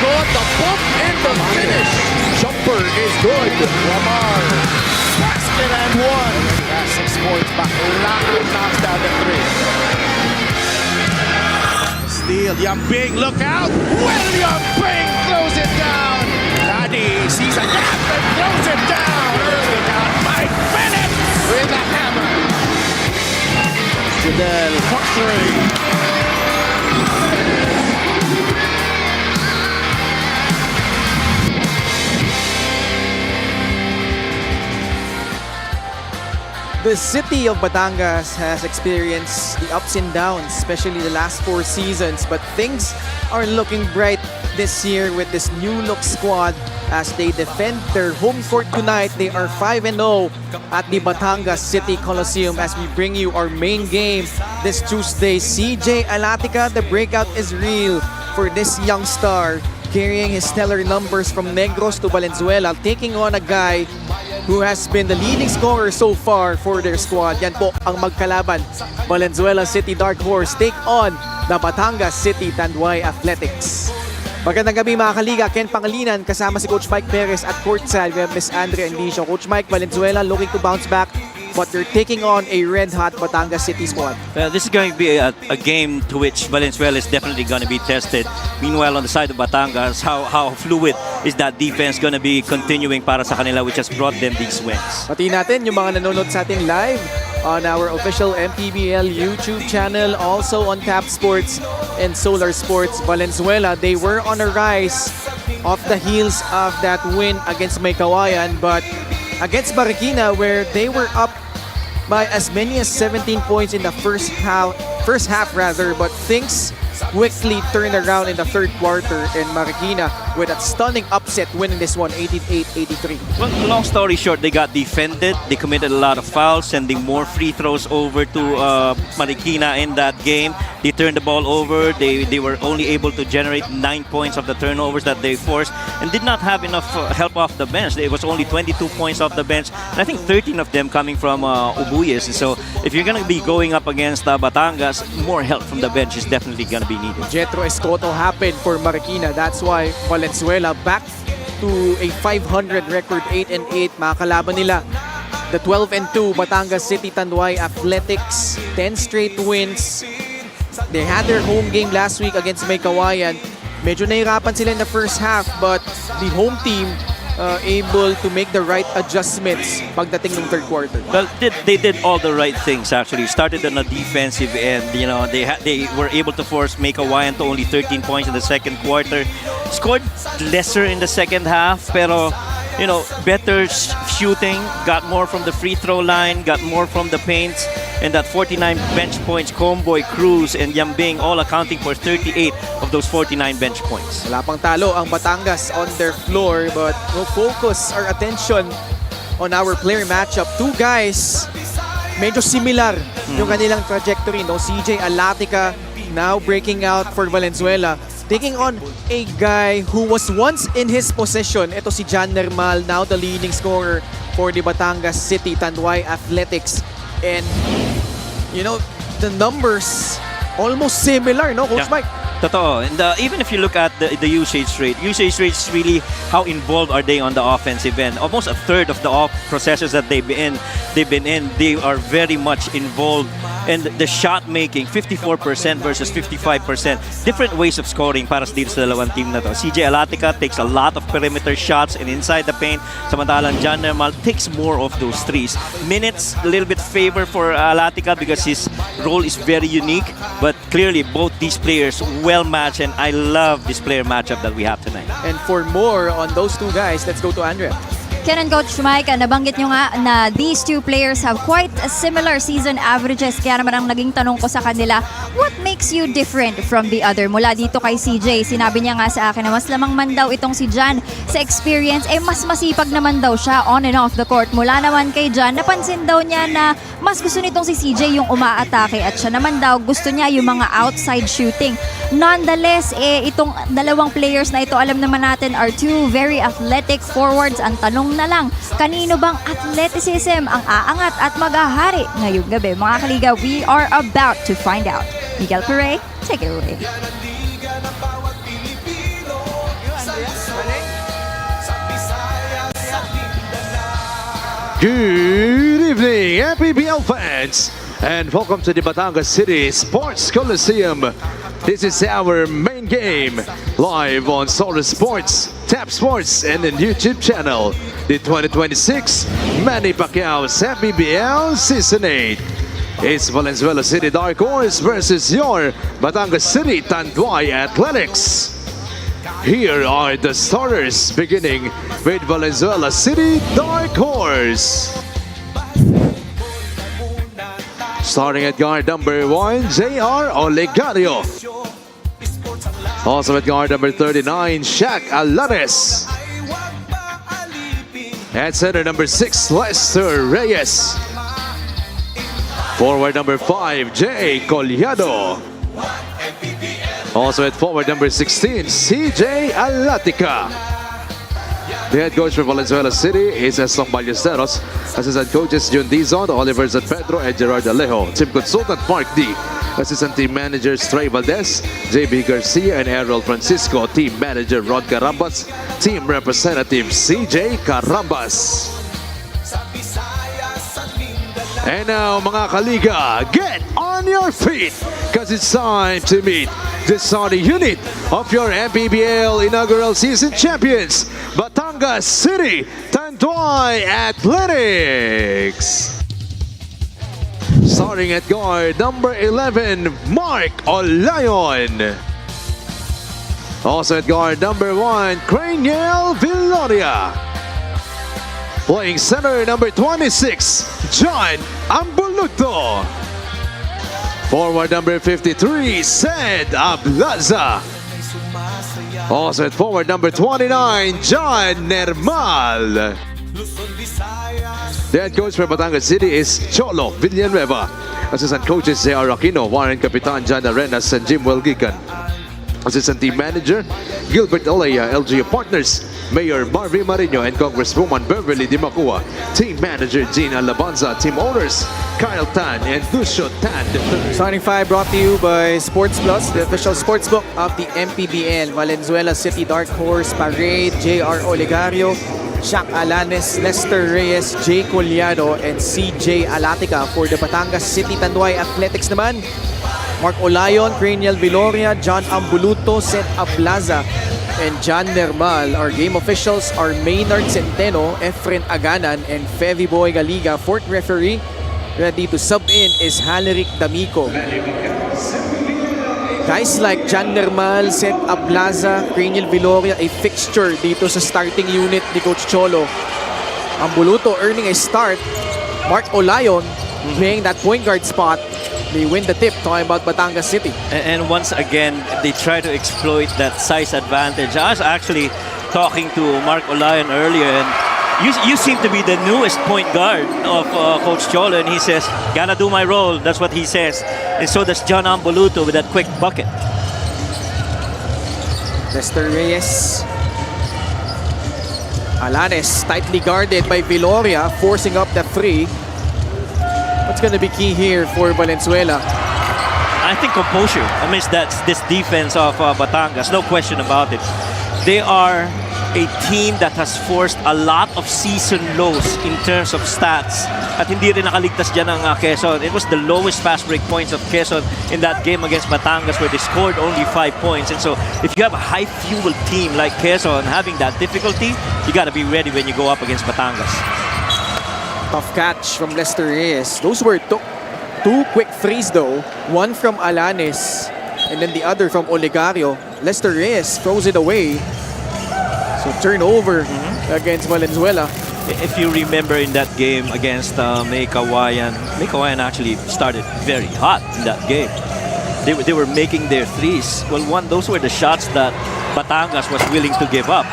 good. The bump and the finish. Jumper is good. Lamar. Basket and one. Yeah, 6 points back. Lahat knocks down the 3. Steal. Yambing, look out. William Bing throws it down. Laddie sees a gap and throws it down. Early down. Mike Bennett with a hammer. Fidel for 3. The city of Batangas has experienced the ups and downs, especially the last 4 seasons. But things are looking bright this year with this new look squad as they defend their home court tonight. They are 5-0 at the Batangas City Coliseum as we bring you our main game this Tuesday. CJ Alatica, the breakout is real for this young star, carrying his stellar numbers from Negros to Valenzuela, taking on a guy who has been the leading scorer so far for their squad. Yan po ang magkalaban. Valenzuela City Dark Horse take on the Batangas City Tanduay Athletics. Magandang gabi mga kaliga. Ken Pangilinan kasama si Coach Mike Perez at courtside. We have Miss Andrea Endicio. Coach Mike, Valenzuela looking to bounce back, but they're taking on a red-hot Batangas City squad. Well, this is going to be a game to which Valenzuela is definitely going to be tested. Meanwhile, on the side of Batangas, how fluid is that defense going to be continuing para sa kanila, which has brought them these wins. Pati natin yung mga nanonood sa ating live on our official MPBL YouTube channel, also on Tap Sports and Solar Sports. Valenzuela, they were on a rise off the heels of that win against Maykawayan, but against Marikina, where they were up by as many as 17 points in the first half, but things quickly turned around in the third quarter, and Marikina with a stunning upset winning this one 88-83. Well, long story short, they got defended. They committed a lot of fouls, sending more free throws over to Marikina in that game. They turned the ball over. They were only able to generate 9 points of the turnovers that they forced and did not have enough help off the bench. It was only 22 points off the bench, and I think 13 of them coming from Ubuyes. So if you're going to be going up against Batangas, more help from the bench is definitely going to be needed. Jetro Escoto happened for Marikina. That's why Valenzuela back to a 500 record, 8-8. Makakalaban nila the 12-2 Batangas City Tanduay Athletics, 10 straight wins. They had their home game last week against Maykawayan. Medyo nahirapan sila in the first half, but the home team able to make the right adjustments pagdating ng third quarter. Well, they did all the right things actually. Started on the defensive end. You know, they were able to force Maykawayan to only 13 points in the second quarter. Scored lesser in the second half, pero you know, better shooting, got more from the free throw line, got more from the paints, and that 49 bench points, Comboy, Cruz, and Yambing all accounting for 38 of those 49 bench points. Wala pang talo ang Batangas on their floor, but we'll focus our attention on our player matchup. Two guys, medyo similar yung kanilang trajectory. No? CJ Alatica now breaking out for Valenzuela, taking on a guy who was once in his possession. Ito si John Nermal, now the leading scorer for the Batangas City Tanduay Athletics. And, you know, the numbers almost similar, no, Coach Mike? Totoo. And even if you look at the usage rate is really how involved are they on the offensive end. Almost a third of the processes that they've been in, they are very much involved. And the shot making, 54% versus 55%. Different ways of scoring para dito sa dalawang team na to. CJ Alatica takes a lot of perimeter shots and inside the paint. Samantalang John Nermal takes more of those threes. Minutes, a little bit favor for Alatica because his role is very unique. But clearly, both these players well-matched, and I love this player matchup that we have tonight. And for more on those two guys, let's go to Andrea. Ken and Coach Mike, nabanggit nyo nga na these two players have quite a similar season averages. Kaya naman ang naging tanong ko sa kanila, what makes you different from the other? Mula dito kay CJ, sinabi niya nga sa akin na mas lamang man daw itong si Jan sa experience, mas masipag naman daw siya on and off the court. Mula naman kay Jan, napansin daw niya na mas gusto nitong si CJ yung umaatake at siya naman daw gusto niya yung mga outside shooting. Nonetheless, itong dalawang players na ito, alam naman natin, are two very athletic forwards. Ang tanong na lang, kanino bang athleticism ang aangat at maghahari ngayong gabi? Mga kaliga, we are about to find out. Miguel Pere, take it away. Good evening, MPBL fans, and welcome to the Batangas City Sports Coliseum. This is our main game, live on Solar Sports, Tap Sports, and the YouTube channel. The 2026 MANNY PACQUIAO'S MPBL Season 8. It's Valenzuela City Dark Horse versus your Batangas City Tanduay Athletics. Here are the starters, beginning with Valenzuela City Dark Horse. Starting at guard number 1, J.R. Olegario. Also at guard number 39, Shaq Alares. At center number 6, Lester Reyes. Forward number 5, Jay Collado. Also at forward number 16, CJ Alatica. The head coach for Valenzuela City is Esong Ballesteros. Assistant coaches Jun Dizon, Oliver San Pedro, and Gerard Alejo. Team consultant Mark D. Assistant team managers Trey Valdez, JB Garcia, and Errol Francisco. Team manager Rod Carambas. Team representative CJ Carambas. And now, mga kaliga, get on your feet, because it's time to meet the starting unit of your MPBL inaugural season champions, Batangas City Tanduay Athletics. Starting at guard number 11, Mark Olayon. Also at guard number 1, Craniel Villoria. Playing center number 26, John Ambuluto. Forward number 53, Sed Ablaza. Also at forward number 29, John Nermal. The head coach for Batangas City is Cholo Villanueva. Assistant coaches J.R. Aquino, Warren Capitan John Arenas, and Jim Welgican. Assistant team manager Gilbert Alea, LGU partners Mayor Marvin Marino and Congresswoman Beverly Dimacua. Team manager Gina Labanza. Team owners Kyle Tan and Lucio Tan III. Starting 5 brought to you by Sports Plus, the official sportsbook of the MPBL. Valenzuela City Dark Horse Parade, J.R. Olegario, Shaq Alanes, Lester Reyes, Jay Collado, and CJ Alatica. For the Batangas City Tanduay Athletics naman, Mark Olayon, Craniel Villoria, John Ambuluto, Seth Ablaza, and John Nermal. Our game officials are Maynard Centeno, Efren Aganan, and Fevy Boy Galiga. Fourth referee ready to sub in is Haleric D'Amico. Guys like John Nermal, Seth Ablaza, Craniel Villoria, a fixture dito sa starting unit ni Coach Cholo. Ambuluto earning a start. Mark Olayon playing that point guard spot. They win the tip, talking about Batangas City. And once again, they try to exploit that size advantage. I was actually talking to Mark Olayon earlier, and you seem to be the newest point guard of Coach Cholo, and he says, gotta do my role. That's what he says. And so does John Ambuluto with that quick bucket. Lester Reyes. Alanes tightly guarded by Villoria, forcing up the three. What's going to be key here for Valenzuela? I think composure amidst this defense of Batangas, no question about it. They are a team that has forced a lot of season lows in terms of stats. At hindi rin nakaligtas dyan ang Quezon. It was the lowest fast break points of Quezon in that game against Batangas, where they scored only 5 points. And so if you have a high fuel team like Quezon having that difficulty, you got to be ready when you go up against Batangas. Tough catch from Lester Reyes. Those were two quick threes though. One from Alanes and then the other from Olegario. Lester Reyes throws it away. So turnover against Valenzuela. If you remember in that game against May Kawayan actually started very hot in that game. They were making their threes. Well, those were the shots that Batangas was willing to give up,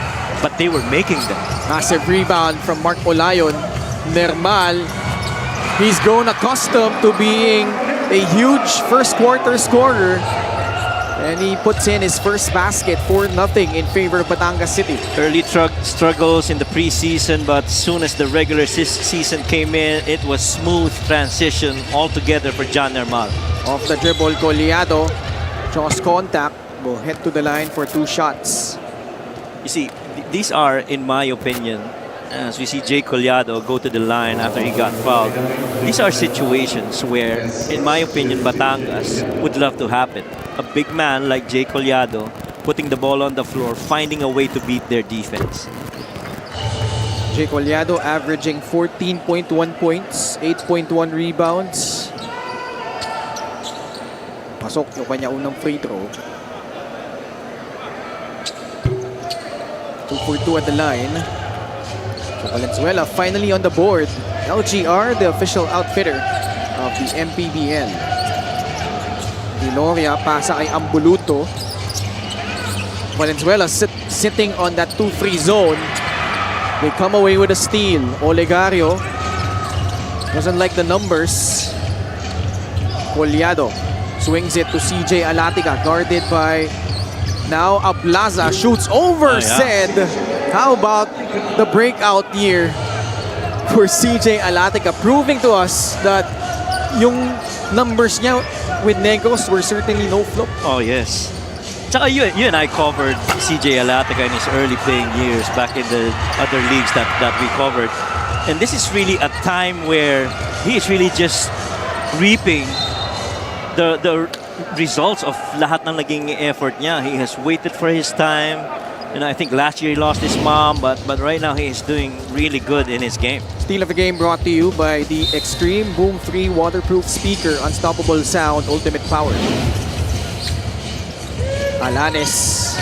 but they were making them. Massive rebound from Mark Olayon. Nermal, he's grown accustomed to being a huge first quarter scorer, and he puts in his first basket, 4-0 in favor of Batangas City. Early struggles in the preseason, but soon as the regular season came in, it was smooth transition altogether for John Nermal. Off the dribble, Collado draws contact, will head to the line for 2 shots. You see, these are, in my opinion, As we see Jay Collado go to the line after he got fouled. These are situations where, in my opinion, Batangas would love to happen. A big man like Jay Collado putting the ball on the floor, finding a way to beat their defense. Jay Collado averaging 14.1 points, 8.1 rebounds. Pasok yung kanya unang free throw. 2 for 2 at the line. So Valenzuela finally on the board. LGR, the official outfitter of the MPBL. Viloria, pasa kay Ambuluto. Valenzuela sitting on that 2-3 zone. They come away with a steal. Olegario doesn't like the numbers. Collado swings it to CJ Alatica, guarded by now Ablaza, shoots over Zed. How about the breakout year for CJ Alatica, proving to us that yung numbers niya with Negros were certainly no flop. Oh, yes. Tsaka you and I covered CJ Alatica in his early playing years back in the other leagues that we covered. And this is really a time where he is really just reaping the results of lahat ng naging effort niya. He has waited for his time. And I think last year he lost his mom, but right now he is doing really good in his game. Steal of the game brought to you by the Extreme Boom 3 waterproof speaker, unstoppable sound, ultimate power. Alanes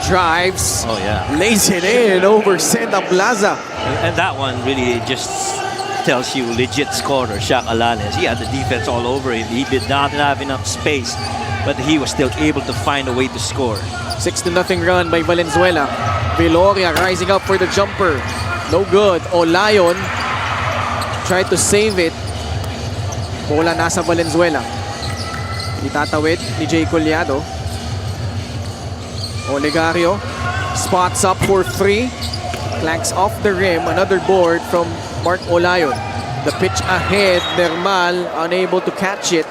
drives, lays it in over Senda Plaza. And that one really just tells you legit scorer, Shaq Alanes. He had the defense all over him. He did not have enough space, but he was still able to find a way to score. 6-0 run by Valenzuela. Viloria rising up for the jumper. No good. Olayon tried to save it. Bola nasa Valenzuela. Itatawid ni Jay Collado. Olegario spots up for 3. Clanks off the rim. Another board from Mark Olayon. The pitch ahead. Nermal unable to catch it.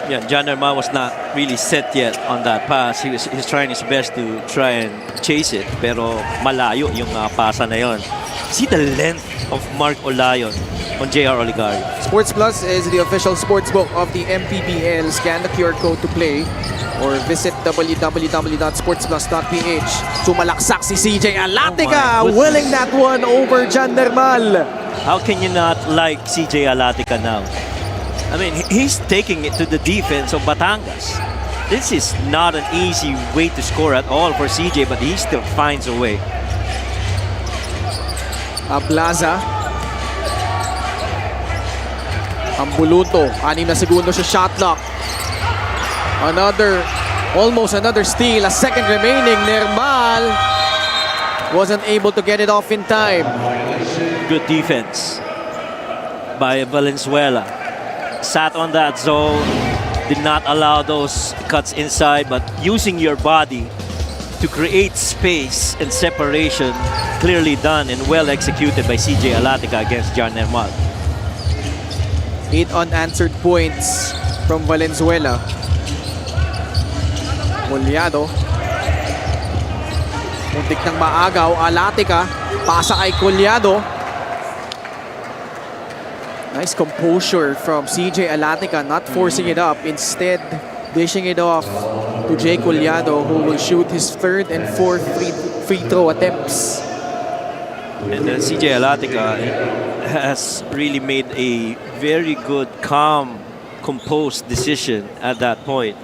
Yeah, John Nermal was not really set yet on that pass. He's trying his best to try and chase it, pero malayo yung pasa na yon. See the length of Mark Olayon on JR Oligario. Sports Plus is the official sportsbook of the MPBL. Scan the QR code to play or visit www.sportsplus.ph. Sumalaksak si CJ Alatica, winning that one over John Nermal. How can you not like CJ Alatica now? I mean, he's taking it to the defense of Batangas. This is not an easy way to score at all for CJ, but he still finds a way. Ablaza. Ambuluto. 6 na segundo siya shot clock. Almost another steal. A second remaining. Nermal wasn't able to get it off in time. Good defense by Valenzuela. Sat on that zone, did not allow those cuts inside, but using your body to create space and separation, clearly done and well executed by CJ Alatica against John Nermal. 8 unanswered points from Valenzuela. Collado. Muntik ng maagaw. Alatica. Pasa kay Collado. Nice composure from CJ Alatica, not forcing it up. Instead, dishing it off to Jay Collado, who will shoot his 3rd and 4th free throw attempts. And then CJ Alatica has really made a very good, calm, composed decision at that point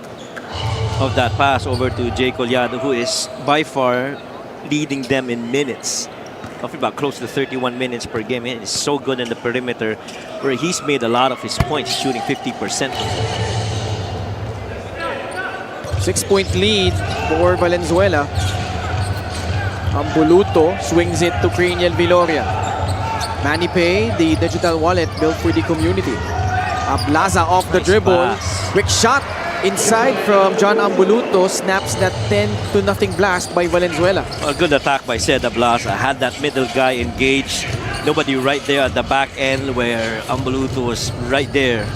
of that pass over to Jay Collado, who is by far leading them in minutes. Talking about close to 31 minutes per game. He is so good in the perimeter where he's made a lot of his points, shooting 50%. 6-point lead for Valenzuela. Ambuluto swings it to Craniel Viloria. Manny Pay, the digital wallet built for the community. Ablaza off the dribble. Quick shot inside from John Ambuluto. Snaps that 10-0 blast by Valenzuela. A good attack by Zed Ablaza. Had that middle guy engaged. Nobody right there at the back end where Ambuluto was right there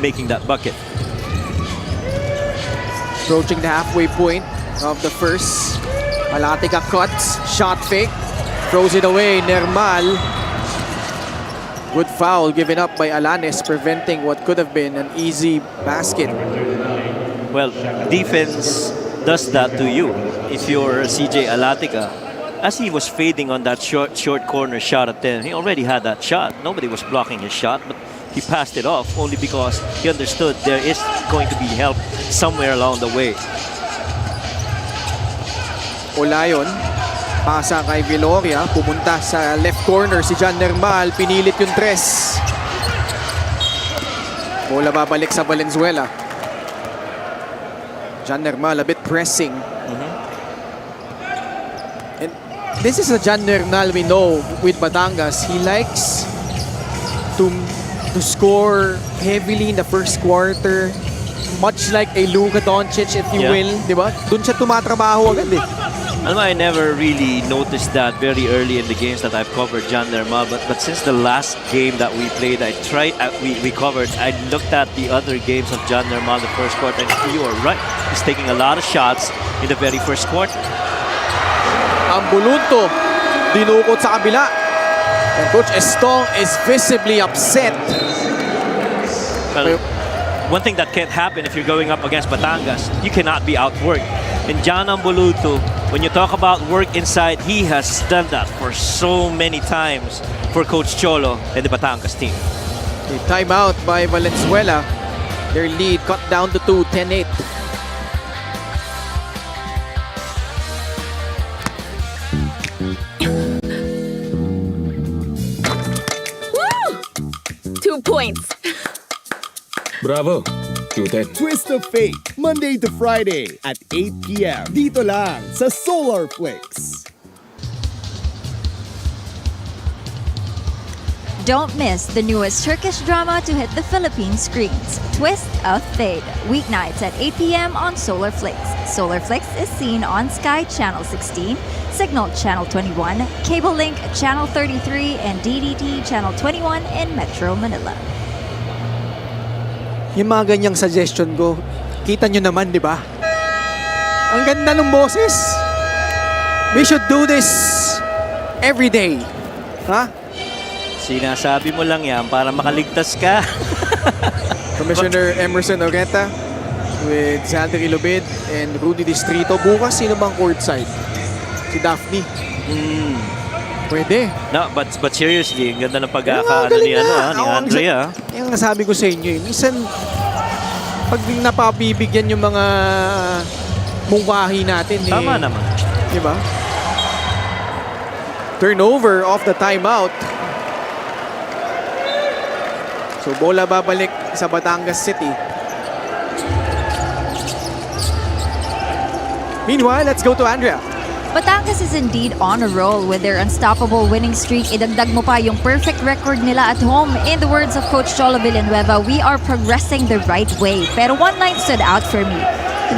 making that bucket. Approaching the halfway point of the first. Alatica cuts, shot fake, throws it away, Nermal. Good foul given up by Alanes, preventing what could have been an easy basket. Well, defense does that to you. If you're CJ Alatica, as he was fading on that short corner shot at 10, he already had that shot. Nobody was blocking his shot, but he passed it off only because he understood there is going to be help somewhere along the way. Olayon, pasa kay Viloria, pumunta sa left corner si John Nermal, pinilit yung tres. Bola babalik sa Valenzuela. John Nermal a bit pressing. And this is a John Nermal we know with Batangas. He likes to score heavily in the first quarter. Much like a Luka Doncic, if you will. Diba? Doon siya tumatrabaho agad eh. I never really noticed that very early in the games that I've covered John Nermal, but since the last game that we played, we covered, I looked at the other games of John Nermal the first quarter, and you are right. He's taking a lot of shots in the very first quarter. Ang bulunto, dinukot sa kabila. And Coach Estong is visibly upset. Well, one thing that can't happen if you're going up against Batangas, you cannot be outworked. And John Ambuluto, when you talk about work inside, he has done that for so many times for Coach Cholo and the Batangas team. A timeout by Valenzuela. Their lead cut down to 2, 10-8. Woo! 2 points. Bravo! 210. Twist of Fate, Monday to Friday at 8 p.m. Dito lang sa Solarflix. Don't miss the newest Turkish drama to hit the Philippine screens, Twist of Fate, weeknights at 8 p.m. on Solarflix. Solarflix is seen on Sky Channel 16, Signal Channel 21, Cable Link Channel 33, and DDT Channel 21 in Metro Manila. Yung mga ganyang suggestion ko, kita nyo naman, di ba? Ang ganda ng boses. We should do this every day. Ha? Sinasabi mo lang yan para makaligtas ka. Commissioner Emerson Oreta with Xander Ilobid and Rudy Distrito. Bukas, sino bang courtside? Si Daphne. Pwede. No, but seriously, ang ganda ng pagkakaano galing ni, na. ni Andrea. Yung nasabi ko sa inyo, minsan, pag napapibigyan yung mga mungkahi natin, Tama naman. Diba? Turnover off the timeout. So, bola babalik sa Batangas City. Meanwhile, let's go to Andrea. Batangas is indeed on a roll with their unstoppable winning streak. Idagdag mo pa yung perfect record nila at home. In the words of Coach Cholo Villanueva, we are progressing the right way. Pero one line stood out for me.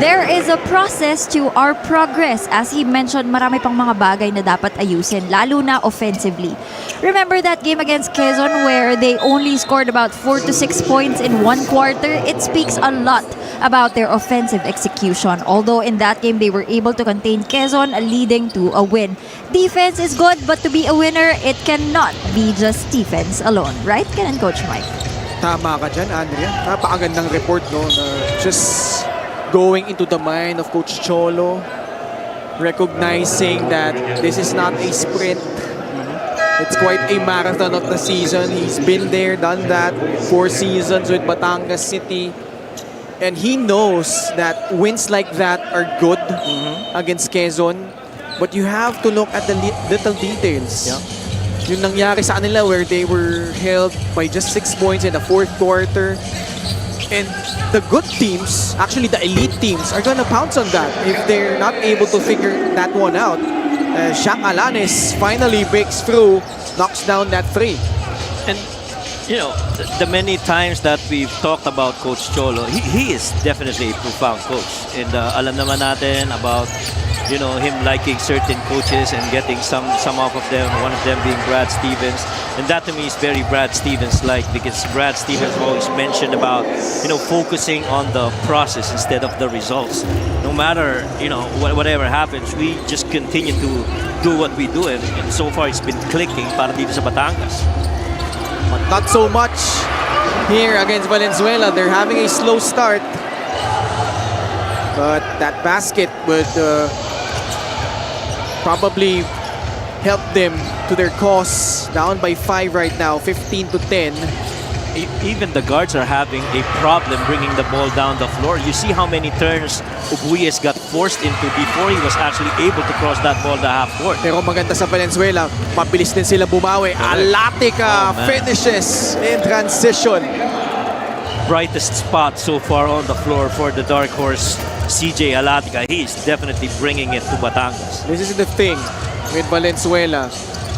There is a process to our progress. As he mentioned, marami pang mga bagay na dapat ayusin, lalo na offensively. Remember that game against Quezon where they only scored about 4 to 6 points in one quarter? It speaks a lot about their offensive execution. Although in that game, they were able to contain Quezon, leading to a win. Defense is good, but to be a winner, it cannot be just defense alone. Right, Ken and Coach Mike? Tama ka dyan, Andrea. Napakagandang report, no? Na just going into the mind of Coach Cholo, recognizing that this is not a sprint. It's quite a marathon of the season. He's been there, done that, 4 seasons with Batangas City. And he knows that wins like that are good against Quezon. But you have to look at the little details. Yeah. Yung nangyari sa kanila where they were held by just 6 points in the fourth quarter. And the good teams, actually the elite teams, are gonna pounce on that if they're not able to figure that one out. Shaq Alanes finally breaks through, knocks down that 3. And you know, the many times that we've talked about Coach Cholo, he is definitely a profound coach. And alam naman natin about you know, him liking certain coaches and getting some off of them, one of them being Brad Stevens. And that to me is very Brad Stevens-like, because Brad Stevens always mentioned about, you know, focusing on the process instead of the results. No matter, you know, whatever happens, we just continue to do what we do, and so far it's been clicking para dito sa Batangas. But not so much here against Valenzuela. They're having a slow start. But that basket would probably help them to their cause. Down by 5 right now, 15 to 10. Even the guards are having a problem bringing the ball down the floor. You see how many turns Ubuyes got forced into before he was actually able to cross that ball the half court. Pero maganda sa Valenzuela, mabilis din sila bumawi. Alatica finishes in transition. Brightest spot so far on the floor for the dark horse, CJ Alatica. He's definitely bringing it to Batangas. This is the thing with Valenzuela.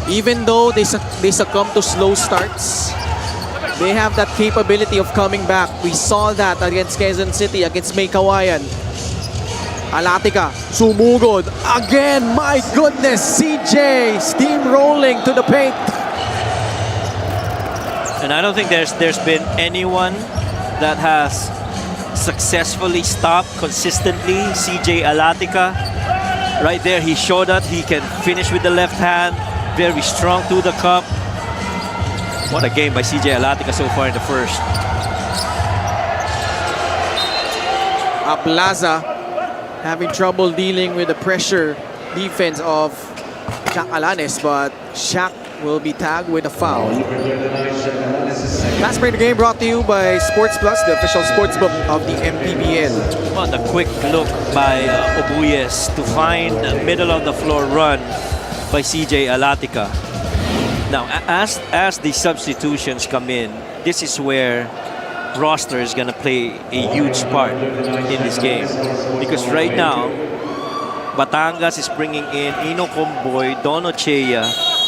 Even though they succumb to slow starts, they have that capability of coming back. We saw that against Quezon City, against May Kawayan. Alatica, sumugod. Again, my goodness, CJ steamrolling to the paint. And I don't think there's been anyone that has successfully stopped consistently CJ Alatica. Right there, he showed that he can finish with the left hand. Very strong to the cup. What a game by CJ Alatica so far in the first. Plaza having trouble dealing with the pressure defense of Shaq Alanes, but Shaq will be tagged with a foul. Last break of the game brought to you by Sports Plus, the official sportsbook of the MPBL. What a quick look by Ubuyes to find a middle of the floor run by CJ Alatica. Now, as the substitutions come in, this is where roster is going to play a huge part in this game. Because right now, Batangas is bringing in Ino Comboy, Don Ochea,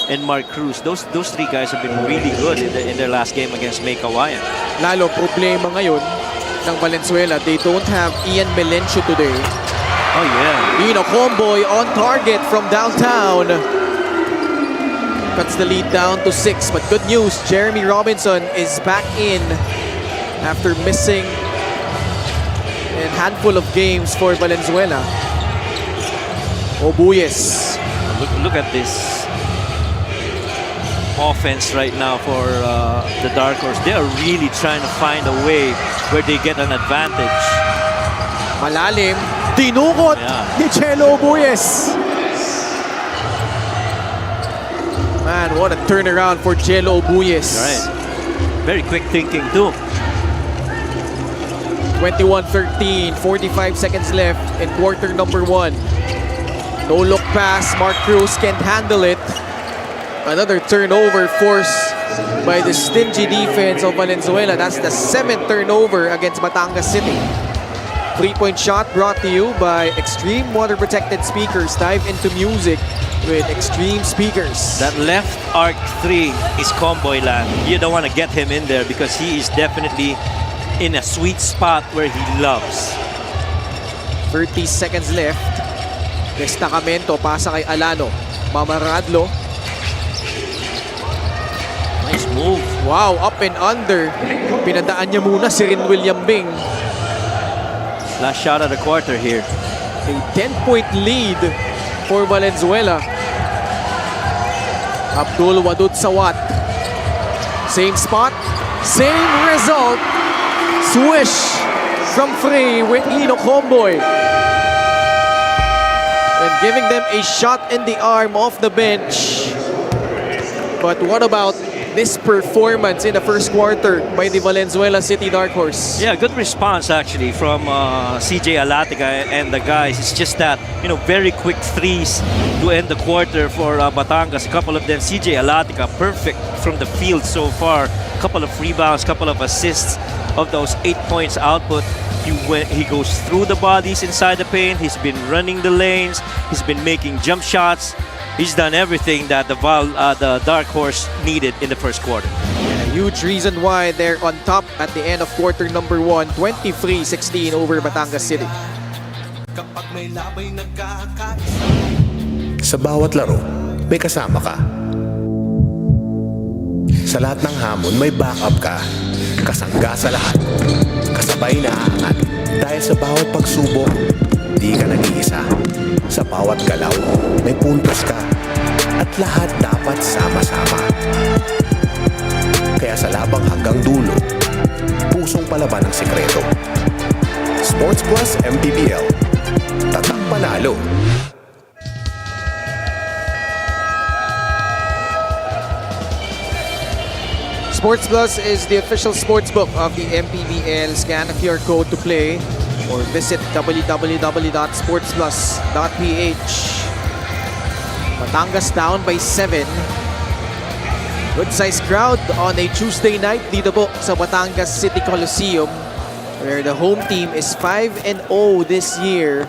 and Mark Cruz. Those three guys have been really good in their last game against May Kawayan. Lalo problema ngayon ng Valenzuela, they don't have Ian Melencio today. Oh yeah. Ino Comboy on target from downtown. Cuts the lead down to 6. But good news, Jeremy Robinson is back in after missing a handful of games for Valenzuela. Ubuyes. Look at this offense right now for the Dark Horse. They are really trying to find a way where they get an advantage. Malalim. Tinukot ni Chelo Ubuyes. Man, what a turnaround for Chelo Ubuyes. Right. Very quick thinking too. 21-13, 45 seconds left in quarter number 1. No look pass, Mark Cruz can't handle it. Another turnover forced by the stingy defense of Valenzuela. That's the 7th turnover against Batangas City. 3-point shot brought to you by Extreme Water Protected Speakers. Dive into music with Extreme Speakers. That left arc 3 is Comboy land. You don't want to get him in there because he is definitely in a sweet spot where he loves. 30 seconds left. Destacamento, pasa kay Alano. Mamaradlo. Nice move. Wow, up and under. Pinadaan niya muna si Rin William Bing. Last shot of the quarter here. A 10-point lead for Valenzuela. Abdul Wadud Sawat. Same spot, same result. Swish from free with Ino Comboy. And giving them a shot in the arm off the bench. But what about this performance in the first quarter by the Valenzuela City Dark Horse? Yeah, good response actually from CJ Alatica and the guys. It's just that, you know, very quick threes to end the quarter for Batangas. A couple of them. CJ Alatica, perfect from the field so far. Couple of rebounds, couple of assists. Of those 8 points output, he goes through the bodies inside the paint. He's been running the lanes. He's been making jump shots. He's done everything that the Dark Horse needed in the first quarter. A huge reason why they're on top at the end of quarter number 1, 23-16 over Batangas City. Sa bawat laro, may kasama ka. Sa lahat ng hamon, may backup ka. Kasangga sa lahat. Kasabay na aangat. Dahil sa bawat pagsubok, di ka nag-iisa. Sa bawat galaw, may puntos ka. At lahat dapat sama-sama. Kaya sa labang hanggang dulo, pusong palaban ang sikreto. Sports Plus MPBL. Tatak panalo. Sports Plus is the official sportsbook of the MPBL. Scan the QR code to play or visit www.sportsplus.ph. Batangas down by 7. Good sized crowd on a Tuesday night dito po sa Batangas City Coliseum, where the home team is 5-0 this year.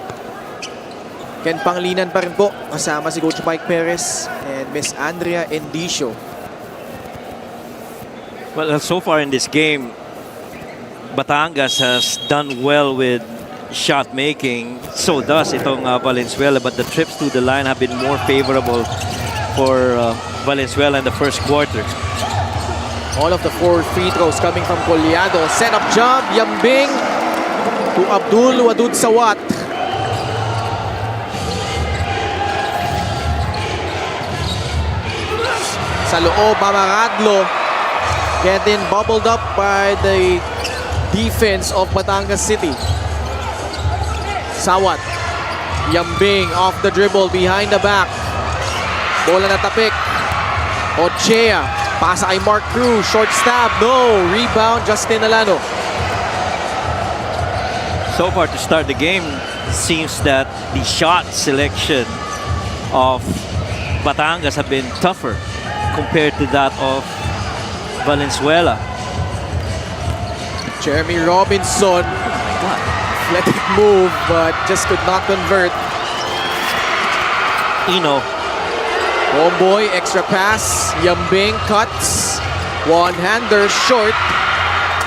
Ken Panglinan pa rin po kasama si Coach Mike Perez and Miss Andrea Endicio. Well, so far in this game, Batangas has done well with shot making. So does itong Valenzuela, but the trips to the line have been more favorable for Valenzuela in the first quarter. All of the 4 free throws coming from Collado. Set up jump, Yambing to Abdul Wadud Sawat. Sa loob, Mamaradlo. Getting bubbled up by the defense of Batangas City. Sawat. Yambing off the dribble behind the back. Bola na tapik. Ochea. Pasa kay Mark Cruz. Short stab. No. Rebound, Justin Alano. So far to start the game, seems that the shot selection of Batangas have been tougher compared to that of Valenzuela. Jeremy Robinson. Athletic move, but just could not convert. Ino. Homeboy, extra pass. Yambing cuts. One-hander, short.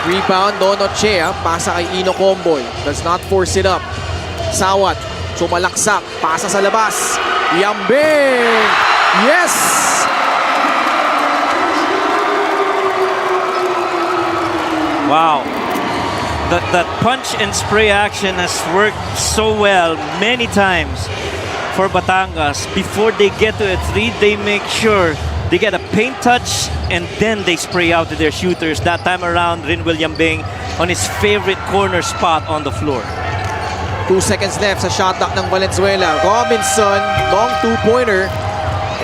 Rebound, Ochea. Pasa kay Ino Homeboy. Does not force it up. Sawat. Sumalaksak. Pasa sa labas. Yambing! Yes! Wow. That punch and spray action has worked so well many times for Batangas. Before they get to a 3, they make sure they get a paint touch and then they spray out to their shooters. That time around, Rinwell Yambing on his favorite corner spot on the floor. 2 seconds left sa shot clock ng Valenzuela. Robinson, long 2-pointer.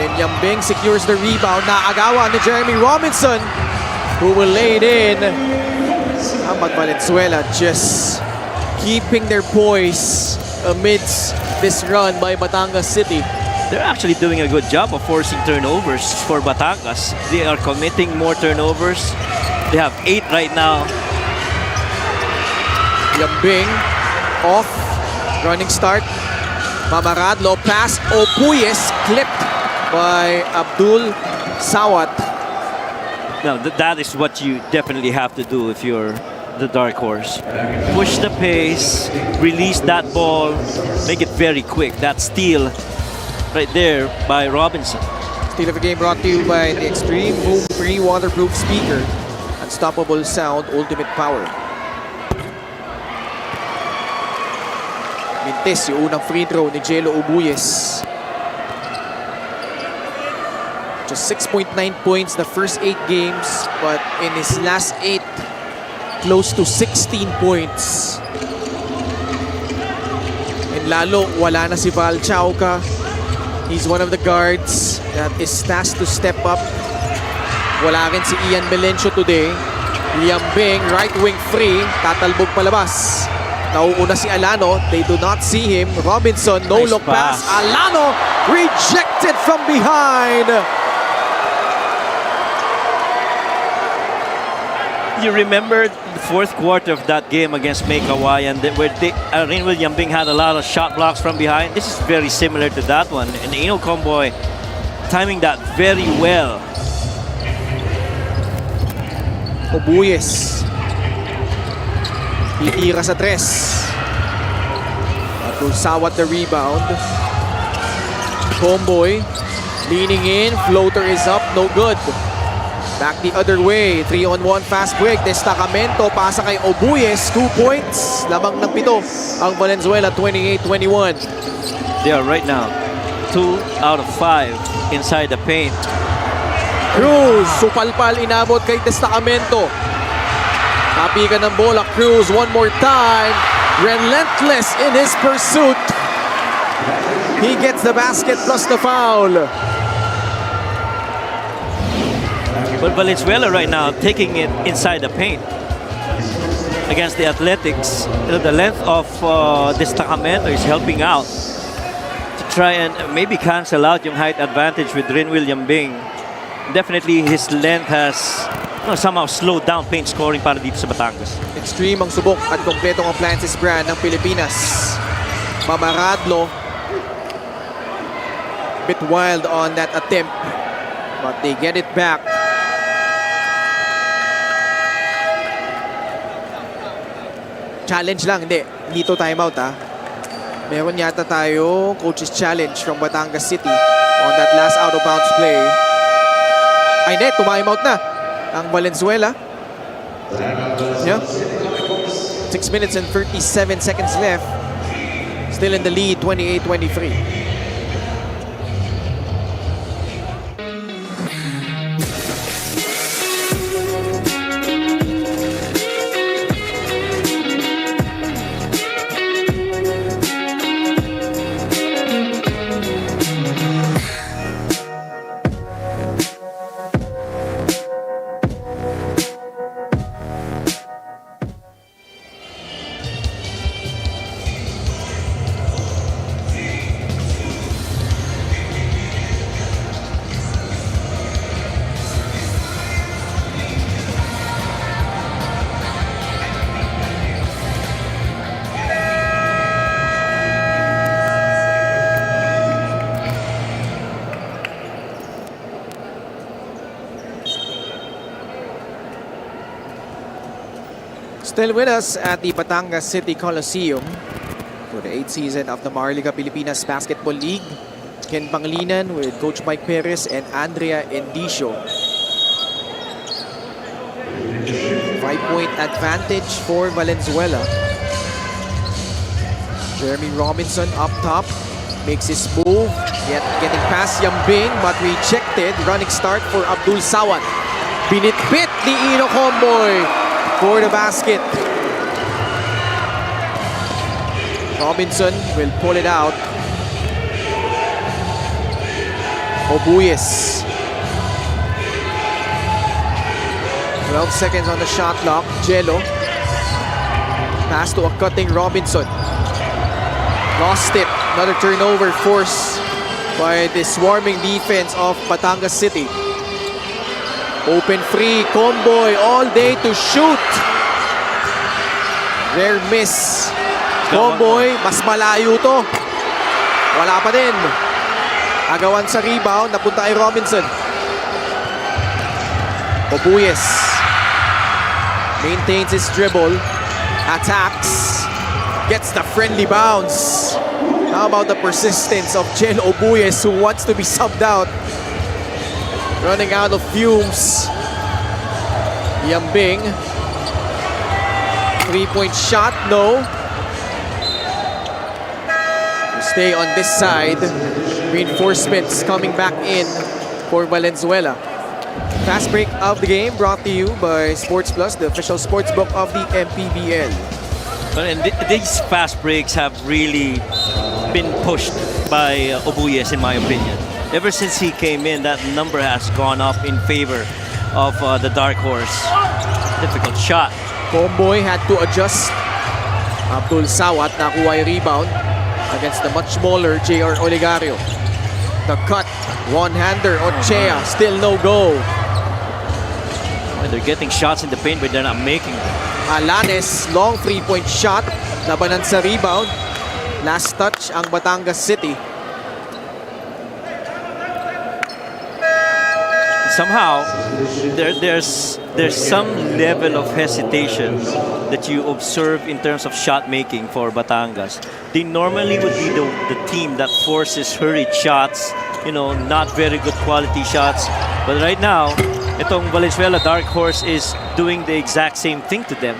And Yambing secures the rebound. Naagawa ni Jeremy Robinson, who will lay it in. But Valenzuela just keeping their poise amidst this run by Batangas City. They're actually doing a good job of forcing turnovers for Batangas. They are committing more turnovers. They have 8 right now. Yambing off, running start. Mamaradlo, pass, Opuyes, clipped by Abdul Sawat. Now, that is what you definitely have to do if you're the dark horse. Push the pace, release that ball, make it very quick. That steal right there by Robinson. Steal of the game brought to you by the Extreme Boom Free Waterproof Speaker. Unstoppable sound, ultimate power. Mintes yung unang free throw ni Jello Ubuyes. Just 6.9 points the first 8 games, but in his last 8, close to 16 points. And lalo, wala na si Val Chauca. He's one of the guards that is tasked to step up. Wala rin si Ian Melencio today. Yambing, right wing free, tatalbog palabas. Nauuna si Alano, they do not see him. Robinson, no Nice look pass. pass. Alano, rejected from behind. You remember the fourth quarter of that game against May Kawayan where Rinwell Yambing had a lot of shot blocks from behind? This is very similar to that one. And Ino Comboy timing that very well. Ubuyes. Titira sa tres. At Sawat the rebound. Comboy leaning in. Floater is up. No good. Back the other way. 3-on-1 fast break. Destacamento. Pasa kay Obuyes. 2 points. Lamang ng 7 ang Valenzuela. 28-21. They are right now 2 out of 5 inside the paint. Cruz. Supalpal inabot kay Destacamento. Kapikan ng bola. Cruz one more time. Relentless in his pursuit. He gets the basket plus the foul. But Valenzuela right now taking it inside the paint against the Athletics. The length of Destacamento is helping out to try and maybe cancel out yung height advantage with Rin William Bing. Definitely his length has somehow slowed down paint scoring para dito sa Batangas. Extreme ang subok at kompletong appliances brand ng Pilipinas. Mamaradlo. Bit wild on that attempt, but they get it back. Challenge lang, hindi. Dito timeout Meron yata tayo coach's challenge from Batangas City on that last out of bounds play. Ay hindi, tumimeout na ang Valenzuela. Yeah. 6 minutes and 37 seconds left. Still in the lead, 28-23. Still with us at the Batangas City Coliseum for the 8th season of the Maharlika Pilipinas Basketball League. Ken Panglinan with Coach Mike Perez and Andrea Endicio. 5-point advantage for Valenzuela. Jeremy Robinson up top. Makes his move. Yet getting past Yambing but rejected. Running start for Abdul Sawat. Binitbit ni Ino Comboy for the basket. Robinson will pull it out. Obuyes. 12 seconds on the shot clock. Jello. Pass to a cutting Robinson. Lost it. Another turnover forced by the swarming defense of Batangas City. Open free, Comboy all day to shoot. Rare miss. Comboy, mas malayo to. Wala pa din. Agawan sa rebound, napunta kay Robinson. Obuyes. Maintains his dribble. Attacks. Gets the friendly bounce. How about the persistence of Jel Obuyes who wants to be subbed out? Running out of fumes. Yambing. 3-point shot, no. Stay on this side. Reinforcements coming back in for Valenzuela. Fast break of the game brought to you by Sports Plus, the official sports book of the MPBL. And these fast breaks have really been pushed by Obuyes, in my opinion. Ever since he came in, that number has gone up in favor of the dark horse. Difficult shot. Comboy had to adjust. Abdul Sawat nakuha yung rebound against the much smaller J.R. Oligario. The cut, one-hander, Ochea, still no go. And they're getting shots in the paint, but they're not making them. Alanes, long 3-point shot. Labanan sa rebound. Last touch ang Batangas City. Somehow, there's there's some level of hesitation that you observe in terms of shot making for Batangas. They normally would be the team that forces hurried shots, you know, not very good quality shots. But right now, itong Valenzuela Dark Horse is doing the exact same thing to them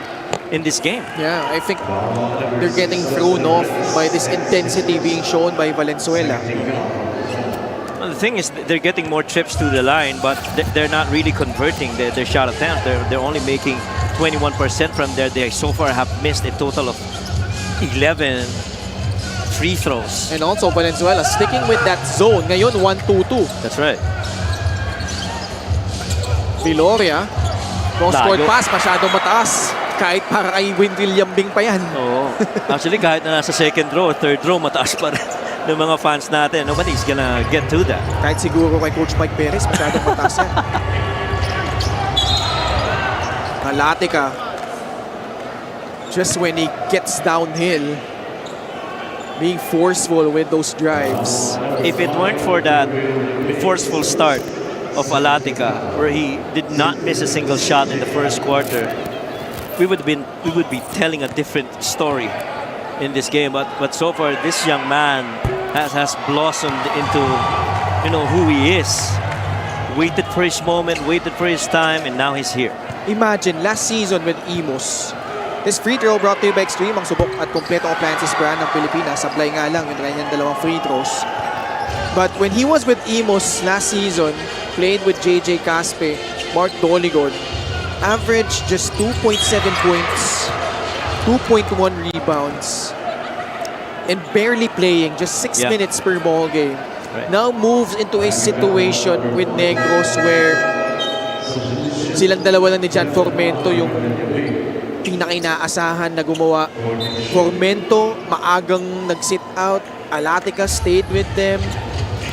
in this game. Yeah, I think they're getting thrown off by this intensity being shown by Valenzuela. Well, the thing is, they're getting more trips to the line, but they're not really converting their shot attempts. They're only making 21% from there. They so far have missed a total of 11 free throws. And also Valenzuela sticking with that zone. Ngayon, 1-2-2. That's right. Viloria, cross-court Lago. pass, masyadong mataas. Kahit para kay Win Williambing pa yan. Oo. Actually, kahit na nasa second row, third row, mataas pa rin ng mga fans natin. Nobody's gonna get to that. Kahit siguro kay Coach Mike Perez, masyadong mataas yan. Alatica, just when he gets downhill, being forceful with those drives. If it weren't for that forceful start of Alatica, where he did not miss a single shot in the first quarter, we would be telling a different story in this game. But so far, this young man has blossomed into, you know, who he is. Waited for his moment, waited for his time, and now he's here. Imagine, last season with Imus, this free throw brought to you by Extreme, ang subok at kompleto appliances brand ng Pilipinas. Sablay nga lang yung kanyang dalawang free throws. But when he was with Imus last season, played with JJ Caspe, Mark Doligon, averaged just 2.7 points, 2.1 rebounds, and barely playing, just 6 Yeah. minutes per ball game. Right. Now moves into a situation with Negros where silang dalawa lang ni Jan Formento yung pinaka-inaasahan na gumawa. Formento, maagang nag-sit out. Alatica stayed with them.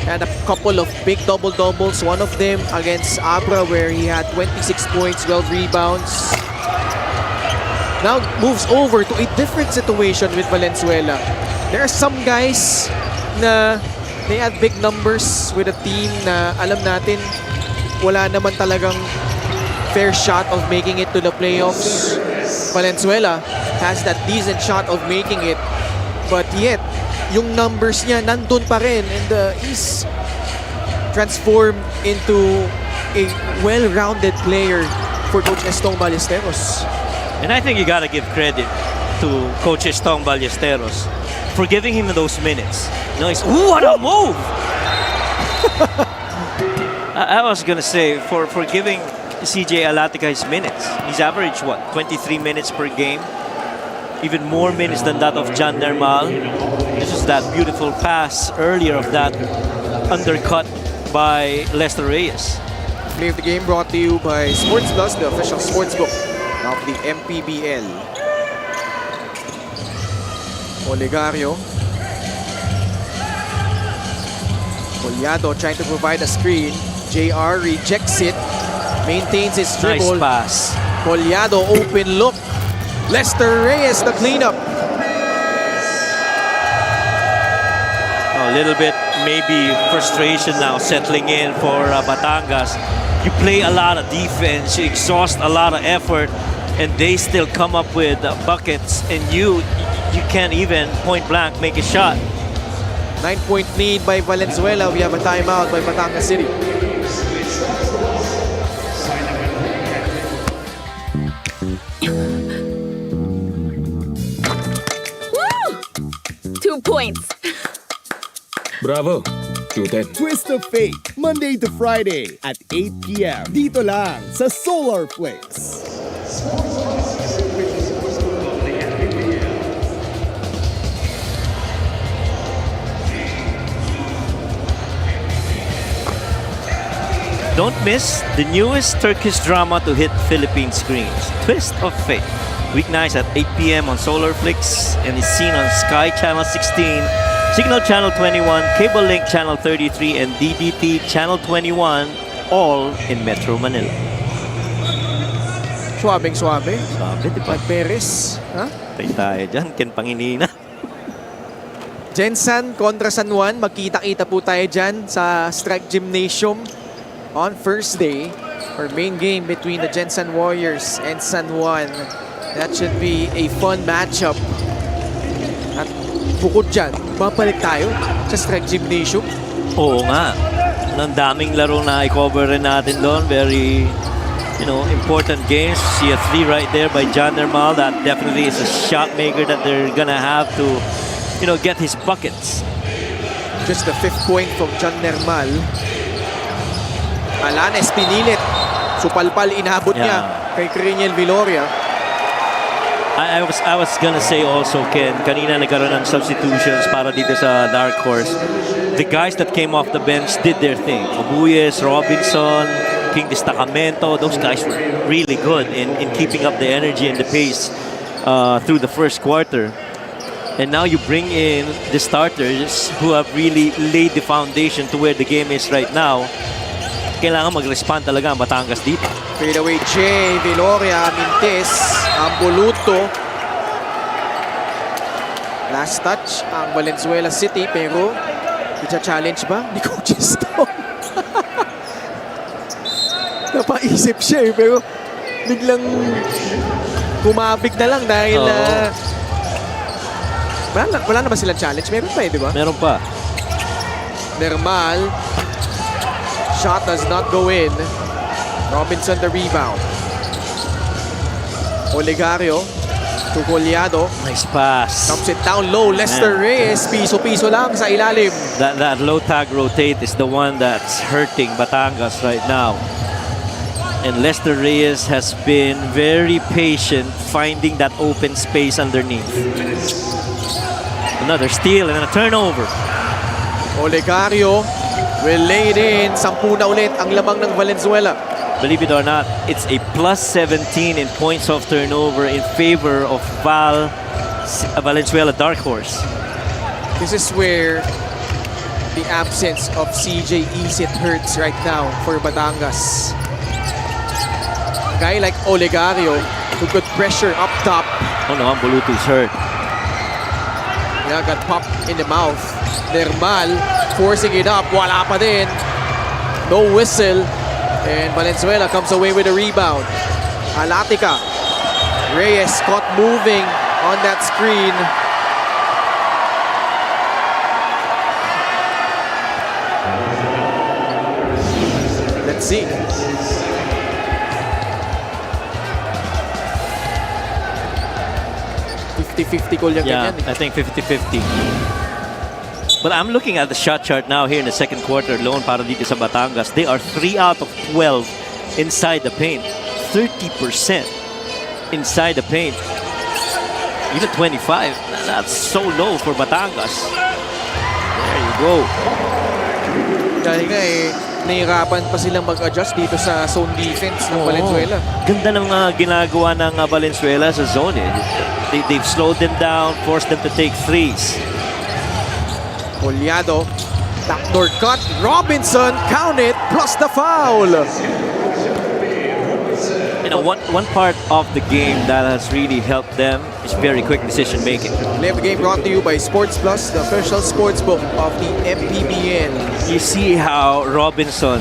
Had a couple of big double-doubles. One of them against Abra where he had 26 points, 12 rebounds. Now moves over to a different situation with Valenzuela. There are some guys na they had big numbers with a team na alam natin wala naman talagang fair shot of making it to the playoffs. Valenzuela has that decent shot of making it, but yet yung numbers niya nandun pa rin, and he's transformed into a well-rounded player for Coach Estong Ballesteros. And I think you gotta give credit to Coach Estong Ballesteros for giving him those minutes. You know, ooh, what a move! I was gonna say, for giving CJ Alatica his minutes. He's averaged, what, 23 minutes per game? Even more minutes than that of John Nermal. This is that beautiful pass earlier of that undercut by Lester Reyes. Play of the game brought to you by Sports Plus, the official sportsbook of the MPBL. Olegario. Collado trying to provide a screen. JR rejects it. Maintains his dribble. Nice pass. Collado open look. Lester Reyes the cleanup. A little bit maybe frustration now settling in for Batangas. You play a lot of defense, you exhaust a lot of effort, and they still come up with buckets, and you can't even point blank make a shot. 9-point lead by Valenzuela. We have a timeout by Batangas City. Woo! 2 points. Bravo! Q10. Twist of Fate, Monday to Friday at 8 p.m. Dito lang sa Solar Place. Don't miss the newest Turkish drama to hit Philippine screens, Twist of Fate. Weeknights at 8 p.m. on Solarflix and is seen on Sky Channel 16, Signal Channel 21, Cable Link Channel 33, and DDT Channel 21, all in Metro Manila. Suabing-suabe. Sabi, di ba? Mike Perez. Ha? Tayo dyan, Ken Panginina. Jensan kontra San Juan. Magkita-kita po tayo dyan sa Strike Gymnasium on first day. Our main game between the Jensen Warriors and San Juan. That should be a fun matchup. At bukod dyan, babalik tayo sa Strike Gymnasium. Oo nga. Ang daming laro na i-cover rin natin doon. Very, important games. See a 3 right there by John Nermal. That definitely is a shot maker that they're gonna have to, get his buckets. Just the 5th point from John Nermal. Alanes pinilit. Supalpal inabot niya kay Criniel Viloria. I was gonna say also, Ken, kanina nagkaroon ng substitutions para dito sa Dark Horse. The guys that came off the bench did their thing. Obuyes, Robinson, King Destacamento, those guys were really good in keeping up the energy and the pace through the first quarter. And now you bring in the starters who have really laid the foundation to where the game is right now. Kailangan mag-respond talaga ang Batangas dito. Fadeaway J, Viloria, Mintes, Ambuluto. Last touch ang Valenzuela City pero i-challenge ba ni Coach Stone? Napaisip siya pero biglang kumabig na lang dahil wala na ba silang challenge? Meron pa di ba? Meron pa. Nermal. Shot does not go in. Robinson the rebound. Olegario to Collado. Nice pass. Dumps it down low. Lester Reyes. Piso-piso lang sa ilalim. That low tag rotate is the one that's hurting Batangas right now. And Lester Reyes has been very patient finding that open space underneath. Another steal and a turnover. Olegario will lay it in. 10 na ulit ang lamang ng Valenzuela. Believe it or not, it's a plus 17 in points of turnover in favor of Valenzuela Dark Horse. This is where the absence of CJ Isit hurts right now for Batangas. A guy like Olegario who could pressure up top. Oh no, Ambuluto's hurt. Yeah, got popped in the mouth. Nermal forcing it up. Wala pa din. No whistle. And Valenzuela comes away with a rebound. Alatica. Reyes caught moving on that screen. Let's see. Yeah, I think 50-50. But I'm looking at the shot chart now here in the second quarter alone para dito sa Batangas. They are 3 out of 12 inside the paint. 30% inside the paint. Even 25. That's so low for Batangas. There you go. Dahil nga nahihirapan pa silang mag-adjust dito sa zone defense ng Valenzuela. Ganda ng ginagawa ng Valenzuela sa zone. They've slowed them down, forced them to take threes. Collado, backdoor cut, Robinson, count it, plus the foul. One part of the game that has really helped them is very quick decision making. Play of the game brought to you by Sports Plus, the official sports book of the MPBL. You see how Robinson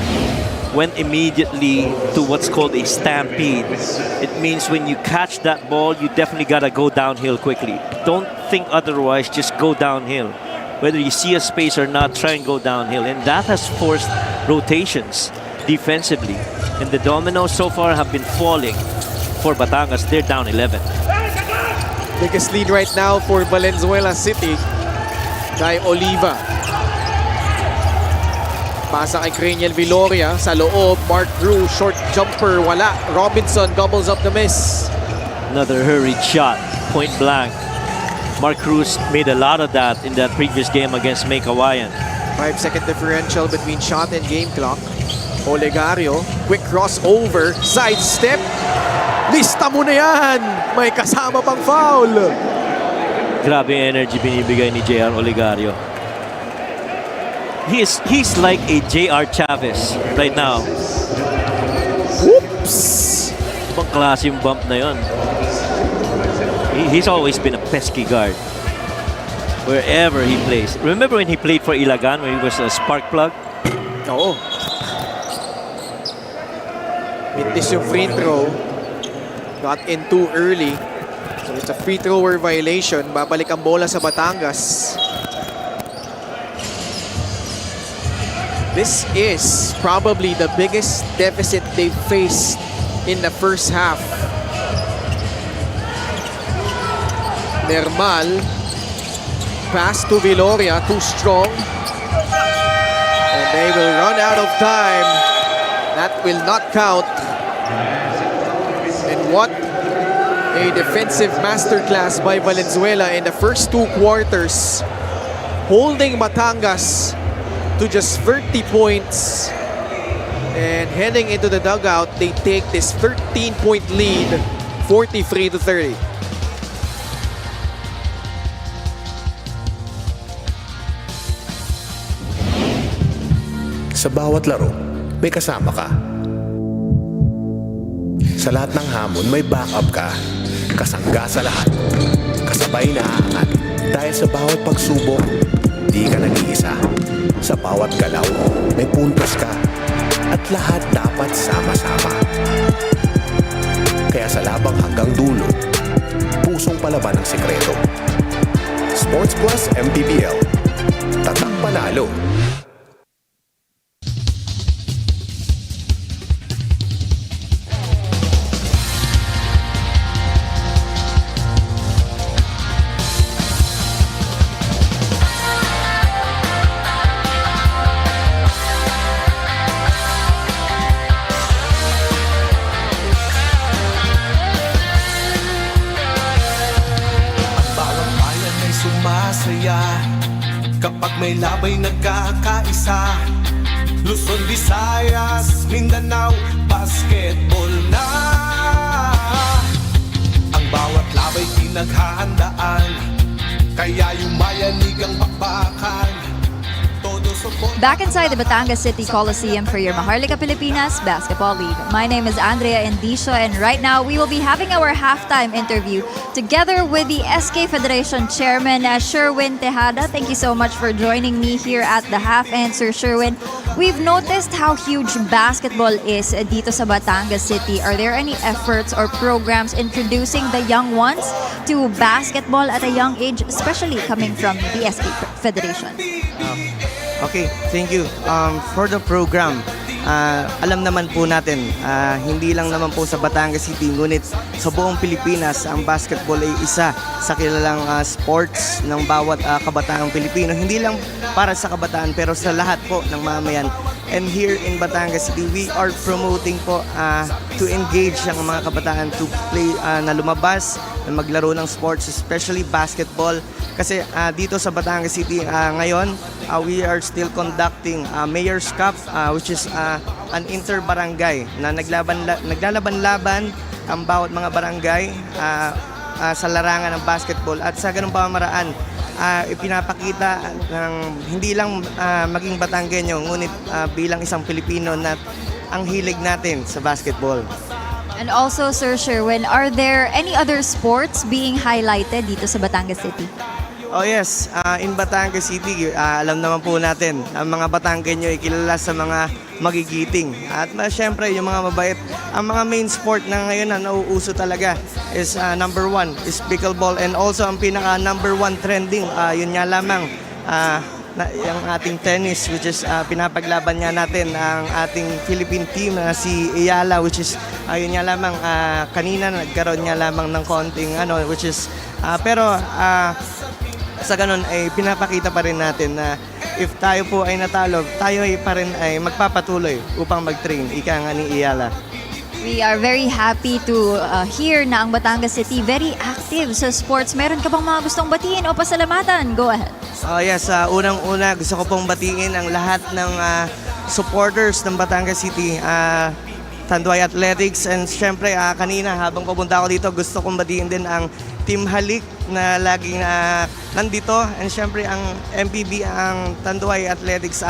went immediately to what's called a stampede. It means when you catch that ball, you definitely gotta go downhill quickly. Don't think otherwise, just go downhill. Whether you see a space or not, try and go downhill. And that has forced rotations defensively. And the dominoes so far have been falling for Batangas. They're down 11. Biggest lead right now for Valenzuela City. Kay Oliva. Pasa kay Craniel Viloria sa loob. Mark Cruz, short jumper, wala. Robinson gobbles up the miss. Another hurried shot, point blank. Mark Cruz made a lot of that in that previous game against May Kawayan. 5-second differential between shot and game clock. Olegario, quick crossover, sidestep. Lista mo na yan! May kasama pang foul. Grabe energy binibigay ni JR Olegario. He's like a JR Chavez right now. Oops! Ibang klase yung bump na yun. He's always been a pesky guard wherever he plays. Remember when he played for Ilagan when he was a spark plug? Oo. Mintis yung free throw. Got in too early. So it's a free thrower violation. Babalik ang bola sa Batangas. This is probably the biggest deficit they've faced in the first half. Nermal. Pass to Viloria, too strong. And they will run out of time. That will not count. And what a defensive masterclass by Valenzuela in the first 2 quarters. Holding Batangas to just 30 points. And heading into the dugout, they take this 13-point lead, 43-30. Sa bawat laro, may kasama ka. Sa lahat ng hamon, may backup ka. Kasangga sa lahat. Kasabay na aangat. Dahil sa bawat pagsubok, di ka nag-iisa. Sa bawat galaw, may puntos ka. At lahat dapat sama-sama. Kaya sa labang hanggang dulo, pusong palaban ang sikreto. Sports Plus MPBL. Tatak panalo. Sumasaya kapag may labay nagkakaisa. Luzon, Visayas, Mindanao, basketball na. Ang bawat labay pinaghahandaan, kaya yumayanig ang bakbakan. Back inside the Batangas City Coliseum for your Maharlika Pilipinas Basketball League. My name is Andrea Indisio, and right now we will be having our halftime interview together with the SK Federation Chairman Sherwin Tejada. Thank you so much for joining me here at the half. And Sir Sherwin, we've noticed how huge basketball is dito sa Batangas City. Are there any efforts or programs introducing the young ones to basketball at a young age, especially coming from the SK Federation? Okay, thank you. For the program, alam naman po natin, hindi lang naman po sa Batangas City, ngunit sa buong Pilipinas, ang basketball ay isa sa kilalang sports ng bawat kabataang Pilipino. Hindi lang para sa kabataan, pero sa lahat po ng mamayan. And here in Batangas City, we are promoting po to engage ang mga kabataan to play, na lumabas, na maglaro ng sports, especially basketball. Kasi dito sa Batangas City ngayon, we are still conducting Mayor's Cup, which is an inter-barangay na naglalaban-laban ang bawat mga barangay sa larangan ng basketball. At sa ganung pamamaraan, ipinapakita ng hindi lang maging Batanggenyo, ngunit bilang isang Pilipino na ang hilig natin sa basketball. And also, Sir Sherwin, are there any other sports being highlighted dito sa Batangas City? Oh yes, in Batangas City, alam naman po natin, ang mga Batanggenyo ay kilala sa mga magigiting. At syempre, yung mga mabait, ang mga main sport na ngayon na nauuso talaga is number 1 is pickleball, and also ang pinaka number 1 trending, yun nga lamang, yung ating tennis, which is pinapaglaban nga natin ang ating Philippine team na si Ayala, which is yun nga lamang, kanina nagkaroon nga lamang ng konting which is pero sa ganun ay pinapakita pa rin natin na if tayo po ay natalo, tayo ay pa rin ay magpapatuloy upang mag-train, ika nga ni Ayala. We are very happy to hear na ang Batangas City very active sa sports. Meron ka bang mga gustong batiin o pasalamatan? Go ahead. Yes, unang-una gusto ko pong batiin ang lahat ng supporters ng Batangas City, Tanduay Athletics, and syempre kanina habang pupunta ako dito, gusto kong batiin din ang Team Halik na laging nandito, and syempre ang MPB, ang Tanduay Athletics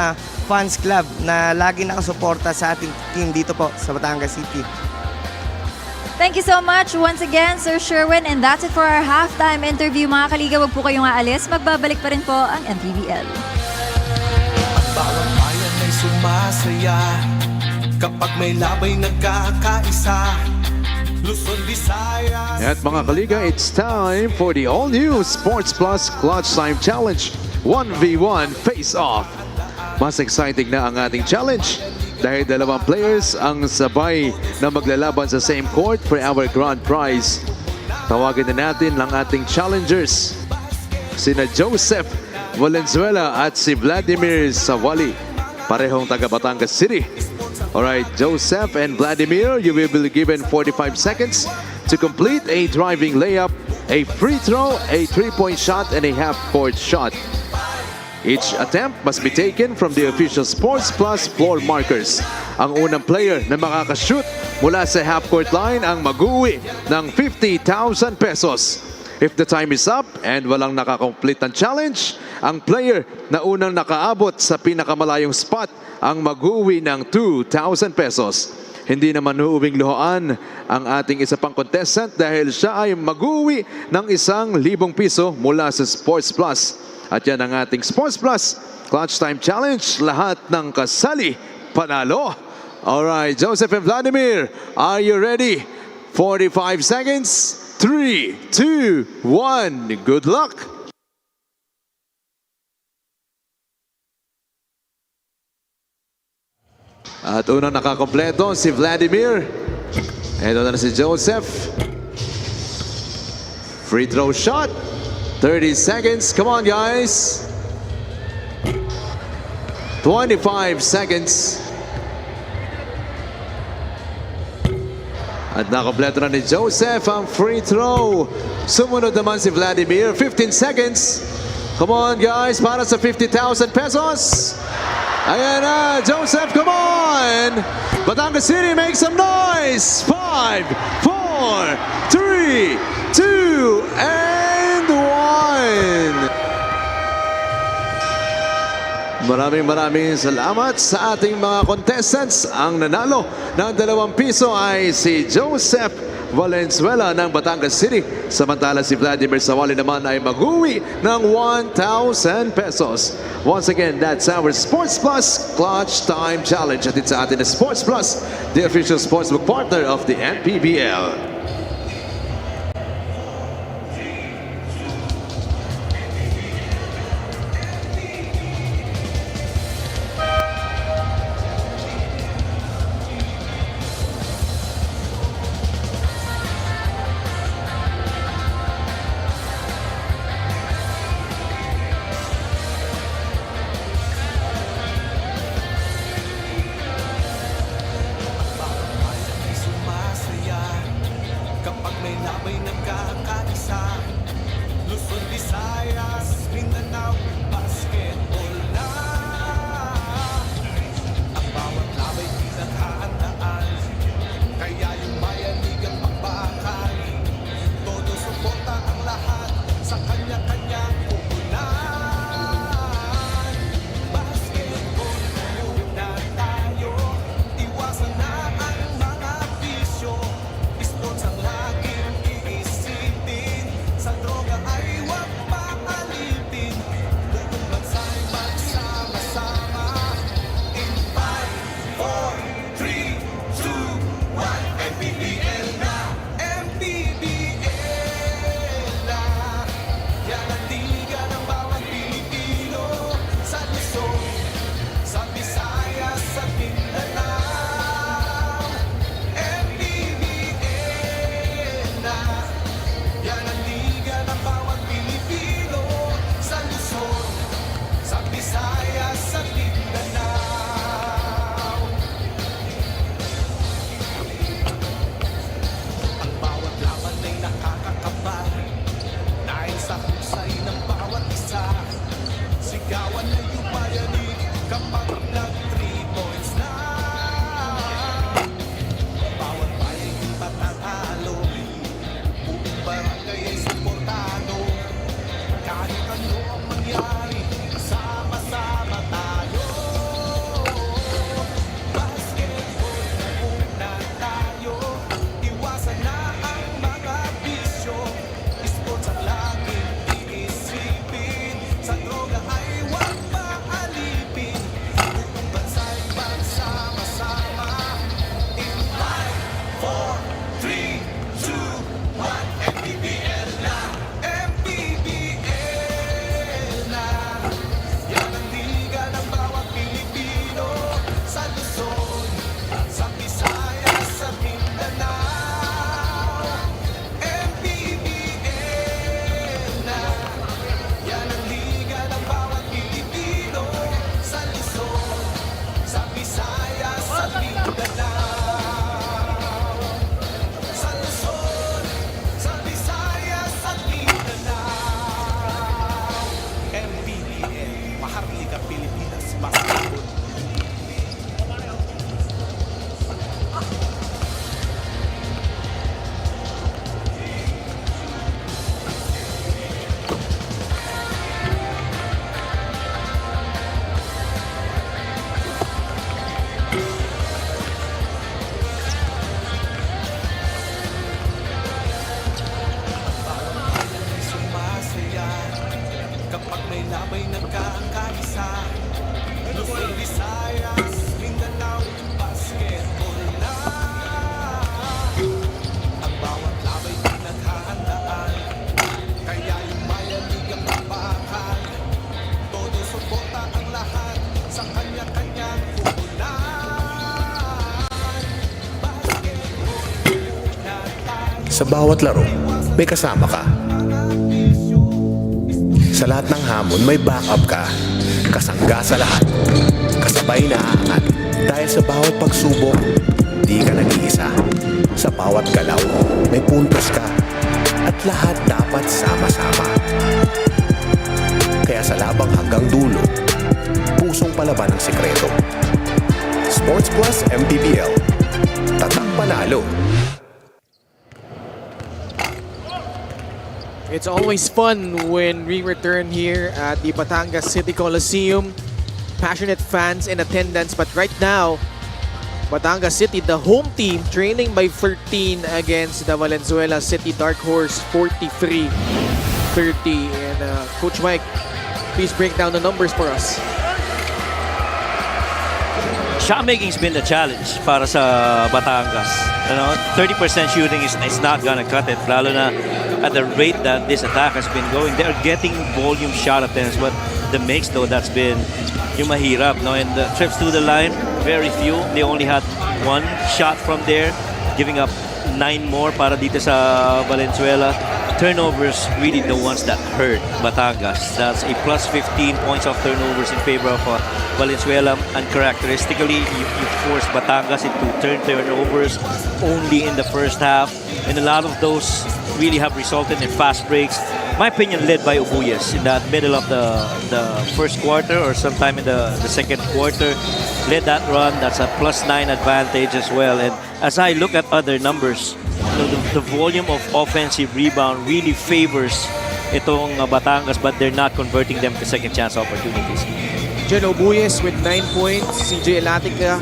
Fans Club na lagi nakasuporta sa ating team dito po sa Batangas City. Thank you so much once again, Sir Sherwin, and that's it for our halftime interview. Mga kaliga, wag po kayong aalis. Magbabalik pa rin po ang MPBL. Ang bawat bayan ay sumasaya Kapag may labay nagkakaisa, Luzon, Visayas. At mga kaliga, it's time for the all-new Sports Plus Clutch Time Challenge 1v1 Face-Off. Mas exciting na ang ating challenge dahil dalawang players ang sabay na maglalaban sa same court for our grand prize. Tawagin na natin ang ating challengers, sina Joseph Valenzuela at si Vladimir Sawali, parehong taga Batangas City. Alright, Joseph and Vladimir, you will be given 45 seconds to complete a driving layup, a free throw, a three-point shot, and a half-court shot. Each attempt must be taken from the official Sports Plus floor markers. Ang unang player na makakashoot mula sa half-court line ang mag-uwi ng 50,000 pesos. If the time is up and walang nakakomplete ng challenge, ang player na unang nakaabot sa pinakamalayong spot ang mag-uwi ng 2,000 pesos. Hindi naman uuwing luhaan ang ating isa pang contestant dahil siya ay mag-uwi ng 1,000 piso mula sa Sports Plus. At yan ang ating Sports Plus Clutch Time Challenge. Lahat ng kasali panalo. Alright, Joseph and Vladimir, are you ready? 45 seconds. 3, 2, 1. Good luck. At unang nakakompleto si Vladimir. Ito na si Joseph. Free throw shot. 30 seconds. Come on, guys. 25 seconds. At nakompleto na ni Joseph ang free throw. Sumunod naman si Vladimir. 15 seconds. Come on, guys, para sa 50,000 pesos. Ayan na, Joseph, come on! Batangas City, make some noise! 5, 4, 3, 2, and 1! Maraming salamat sa ating mga contestants. Ang nanalo ng 2 piso ay si Joseph Valenzuela ng Batangas City. Samantala si Vladimir Sawali naman ay mag-uwi ng 1,000 pesos. Once again, that's our Sports Plus Clutch Time Challenge. At it's sa atin na Sports Plus, the official sportsbook partner of the MPBL. Kapag may labay nagkakaisa, Luzon, Visayas, Mindanao, basketball na. Ang bawat labay pinaghahandaan, kaya yung mayanigang bakbakan. Todo suporta ang lahat sa kanya-kanyang puhunan. Basketball, na tayo, iwasan na ang mga bisyo. Sports ang laging iisipin, sa droga ay huwag maalipin. Buong bansa'y Sa bawat laro, may kasama ka. Sa lahat ng hamon, may backup ka. Kasangga sa lahat. Kasabay na aangat. Dahil sa bawat pagsubok, di ka nag-iisa. Sa bawat galaw, may puntos ka. At lahat dapat sama-sama. Kaya sa labang hanggang dulo, pusong palaban ang sikreto. Sports Plus MPBL. Tatak panalo. It's always fun when we return here at the Batangas City Coliseum. Passionate fans in attendance, but right now, Batangas City, the home team, trailing by 13 against the Valenzuela City Dark Horse, 43-30. And Coach Mike, please break down the numbers for us. Shot making's been the challenge para sa Batangas. You know, 30% shooting is not gonna cut it. Lalo na at the rate that this attack has been going. They are getting volume shot attempts, but the mix though, that's been yung mahirap. No? And the trips to the line, very few. They only had one shot from there, giving up 9 more para dito sa Valenzuela. Turnovers, really the ones that hurt Batangas. That's a plus 15 points of turnovers in favor of Valenzuela. And characteristically, you force Batangas into turnovers only in the first half. And a lot of those really have resulted in fast breaks. My opinion, led by Ubuyes in that middle of the first quarter or sometime in the second quarter. Led that run. That's a plus 9 advantage as well. And as I look at other numbers, the volume of offensive rebound really favors itong Batangas, but they're not converting them to second chance opportunities. Jen Ubuyes with 9 points. CJ Latica,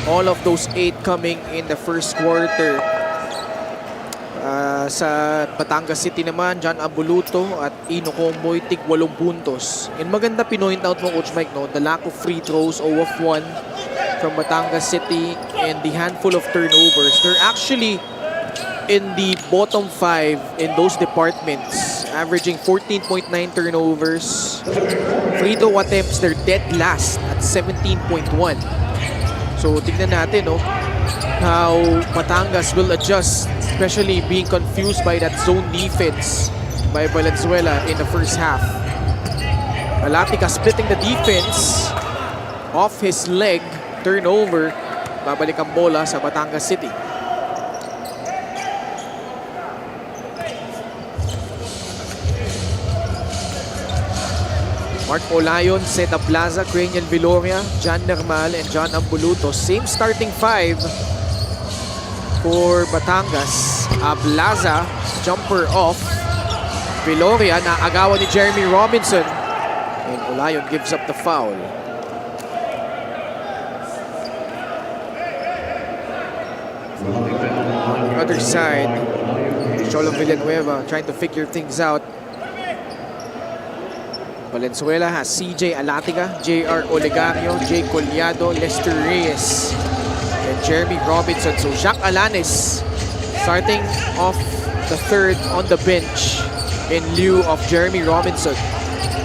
all of those 8 coming in the first quarter. Sa Batangas City naman, John Abuluto at Ino Comboy, tig 8 puntos. And maganda pinoint out mo, Coach Mike, no? The lack of free throws, 0 of 1 from Batangas City, and the handful of turnovers. They're actually in the bottom 5 in those departments, averaging 14.9 turnovers. Free throw attempts, they're dead last at 17.1. So tignan natin, no, how Batangas will adjust, especially being confused by that zone defense by Valenzuela in the first half. Alatica splitting the defense off his leg, turnover, babalik ang bola sa Batangas City. Mark Olayon, Seta Plaza, Cranian Viloria, John Nermal, and John Ambuluto. Same starting 5 for Batangas. Plaza, jumper off. Viloria, naagawan ni Jeremy Robinson. And Olayon gives up the foul. On the other side, Cholo Villanueva trying to figure things out. Valenzuela has CJ Alatiga, JR Olegario, Jay Collado, Lester Reyes, and Jeremy Robinson. So Jacques Alanes starting off the third on the bench in lieu of Jeremy Robinson.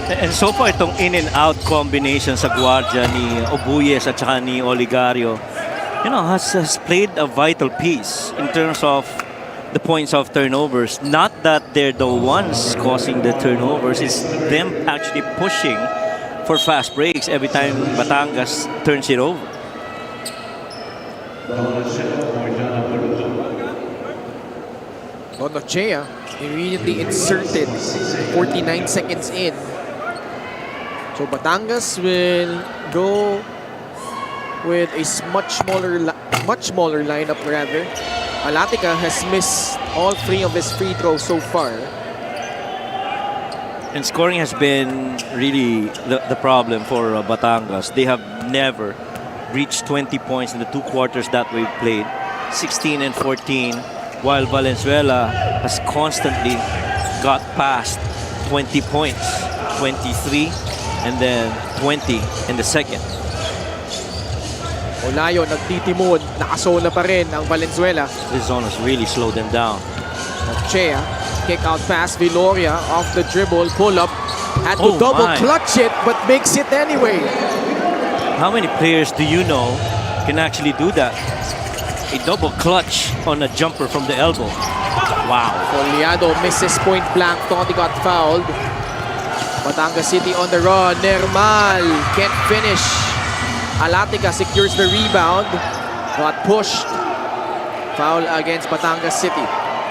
And so far, itong in and out combination sa guardia ni Ubuyes at saka ni Olegario, you know, has played a vital piece in terms of the points of turnovers. Not that they're the ones causing the turnovers, it's them actually pushing for fast breaks every time Batangas turns it over. Bonochea immediately inserted 49 seconds in. So Batangas will go with a much smaller lineup rather. Alatica has missed all 3 of his free throws so far. And scoring has been really the problem for Batangas. They have never reached 20 points in the 2 quarters that we've played. 16 and 14, while Valenzuela has constantly got past 20 points. 23 and then 20 in the second. Olayo nagtitimon, nakasona pa rin ang Valenzuela. This zone has really slowed them down. Chea, kick out pass, Viloria off the dribble, pull up, had to double clutch it but makes it anyway. How many players do you know can actually do that? A double clutch on a jumper from the elbow. Wow. Poliado misses point blank. Thought he got fouled. Batangas City on the run. Nermal can't finish. Alatica secures the rebound. Got pushed. Foul against Batangas City.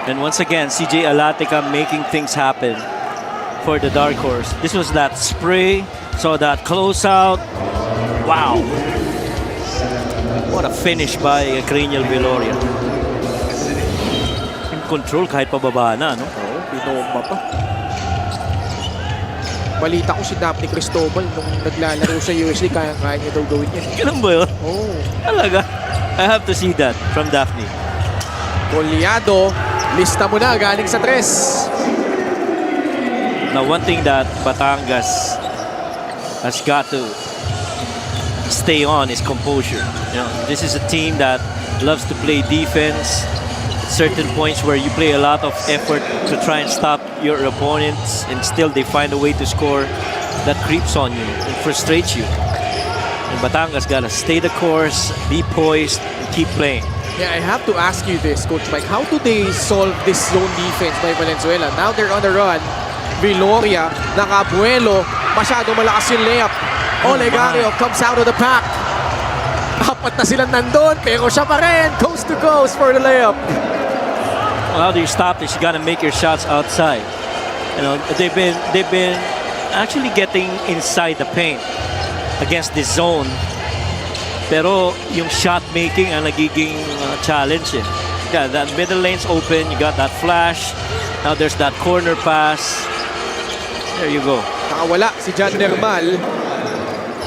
And once again, CJ Alatica making things happen for the Dark Horse. This was that spray. Saw that closeout. Wow. What a finish by Cranial Viloria. In control kahit pababa na, no? Oo, binomba pa. Balita ko si Daphne Cristobal nung naglalaro sa USD, kaya niya daw gawin yan. Ganun ba yun? Oh. Talaga? I have to see that from Daphne. Poliado, lista mo na, galing sa 3. Now, one thing that Batangas has got to stay on is composure. You know, this is a team that loves to play defense. Certain points where you play a lot of effort to try and stop your opponents, and still they find a way to score that creeps on you and frustrates you. And Batangas gotta stay the course, be poised, and keep playing. Yeah, I have to ask you this, Coach Mike. How do they solve this zone defense by Valenzuela? Now they're on the run. Viloria, nakabuelo, masyado malakas yung layup. Olegario comes out of the pack. Apat na silang nandun, pero siya pa rin. Coast to coast for the layup. Well, how do you stop this? You gotta make your shots outside. You know, they've been actually getting inside the paint against this zone. Pero yung shot making ang nagiging challenge eh. Yeah, that middle lane's open, you got that flash. Now there's that corner pass. There you go. Nakawala si John Nermal.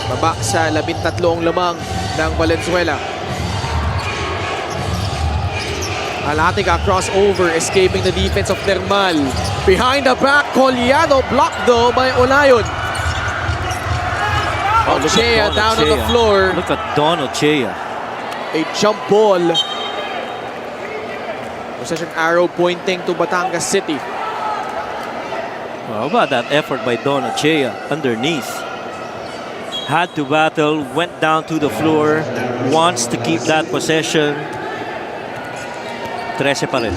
Baba sa 13 lamang ng Valenzuela. Alatica crossover, escaping the defense of Nermal. Behind the back, Poliado blocked though by Olayon. Ochea down on the floor. Look at Don Ochea. A jump ball. Possession arrow pointing to Batangas City. Well, how about that effort by Don Ochea underneath? Had to battle, went down to the floor, wants to keep that possession. 13 pa rin.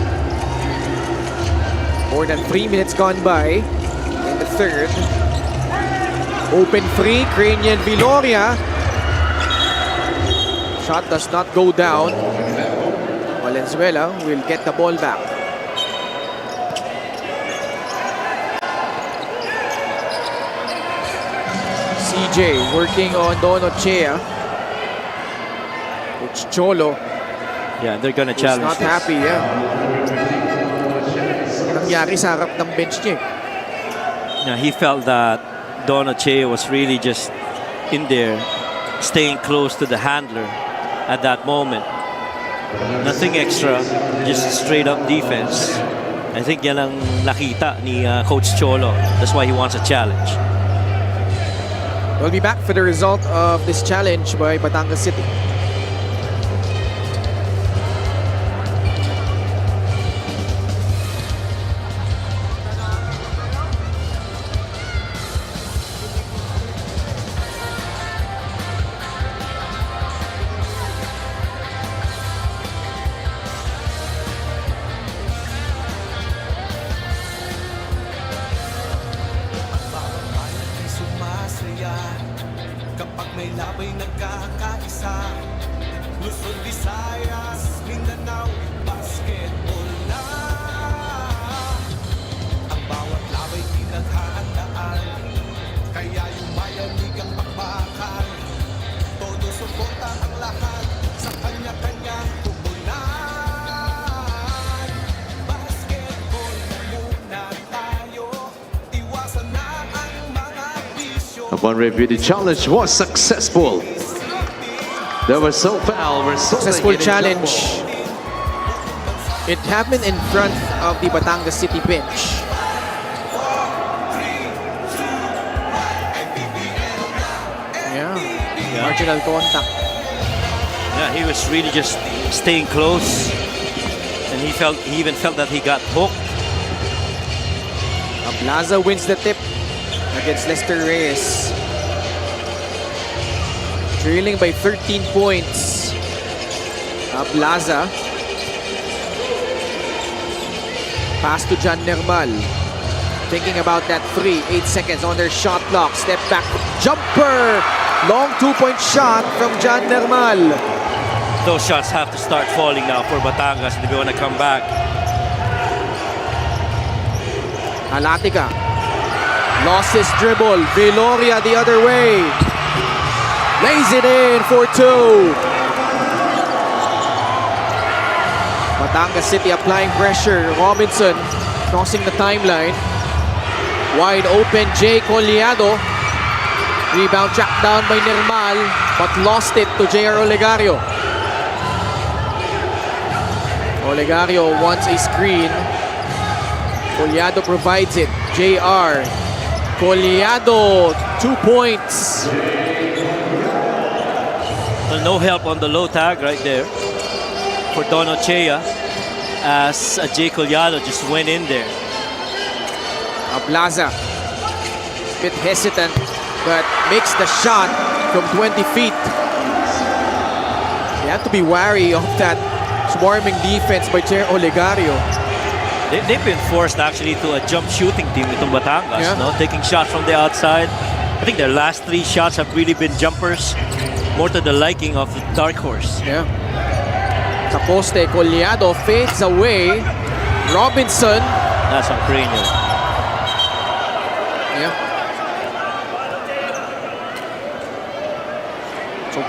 More than 3 minutes gone by in the third. Open free, Cranial Viloria. Shot does not go down. Valenzuela will get the ball back. CJ working on Don Ochea. Coach Cholo Yeah, they're gonna is challenge not this. happy. Yeah. Nangyari sa harap ng bench niya. Yeah, he felt that Don Ochea was really just in there, staying close to the handler at that moment. Nothing extra, just straight up defense. I think yan ang nakita ni Coach Cholo. That's why he wants a challenge. We'll be back for the result of this challenge by Batangas City. Sumasaya kapag may labay nagkakaisa. Luzon, Visayas, Mindanao, basketball na. Ang bawat labay pinaghahandaan, kaya yung mayanig ang bakbakan. Todo suporta ang lahat sa kanya-kanyang tubunan. Basketball muna tayo, iwasan na ang mga bisyo. Upon review, the challenge was successful. There was so foul. Successful challenge. It happened in front of the Batangas City bench. Yeah, marginal contact. Yeah, he was really just staying close, and he even felt that he got hooked. Plaza wins the tip against Lester Reyes. Trailing by 13 points. Plaza. Pass to Jan Nermal. Thinking about that 8 seconds on their shot clock. Step back, jumper! Long 2-point shot from Jan Nermal. Those shots have to start falling now for Batangas if they want to come back. Alatica. Lost his dribble. Viloria the other way. Lays it in for 2. Batangas City applying pressure. Robinson crossing the timeline. Wide open, Jay Colliado. Rebound tracked down by Nermal, but lost it to JR Olegario. Olegario wants a screen. Colliado provides it. JR. Colliado, 2 points. Well, no help on the low tag right there for Don Ochea as Jay Colliado just went in there. Ablaza, bit hesitant, but makes the shot from 20 feet. You have to be wary of that swarming defense by Chair Olegario. They've been forced actually to a jump shooting team itong Batangas, Yeah. no? Taking shots from the outside. I think their last 3 shots have really been jumpers, more to the liking of the Dark Horse. Yeah. Sa poste, Colliado fades away. Robinson. That's on cranial. Yeah. So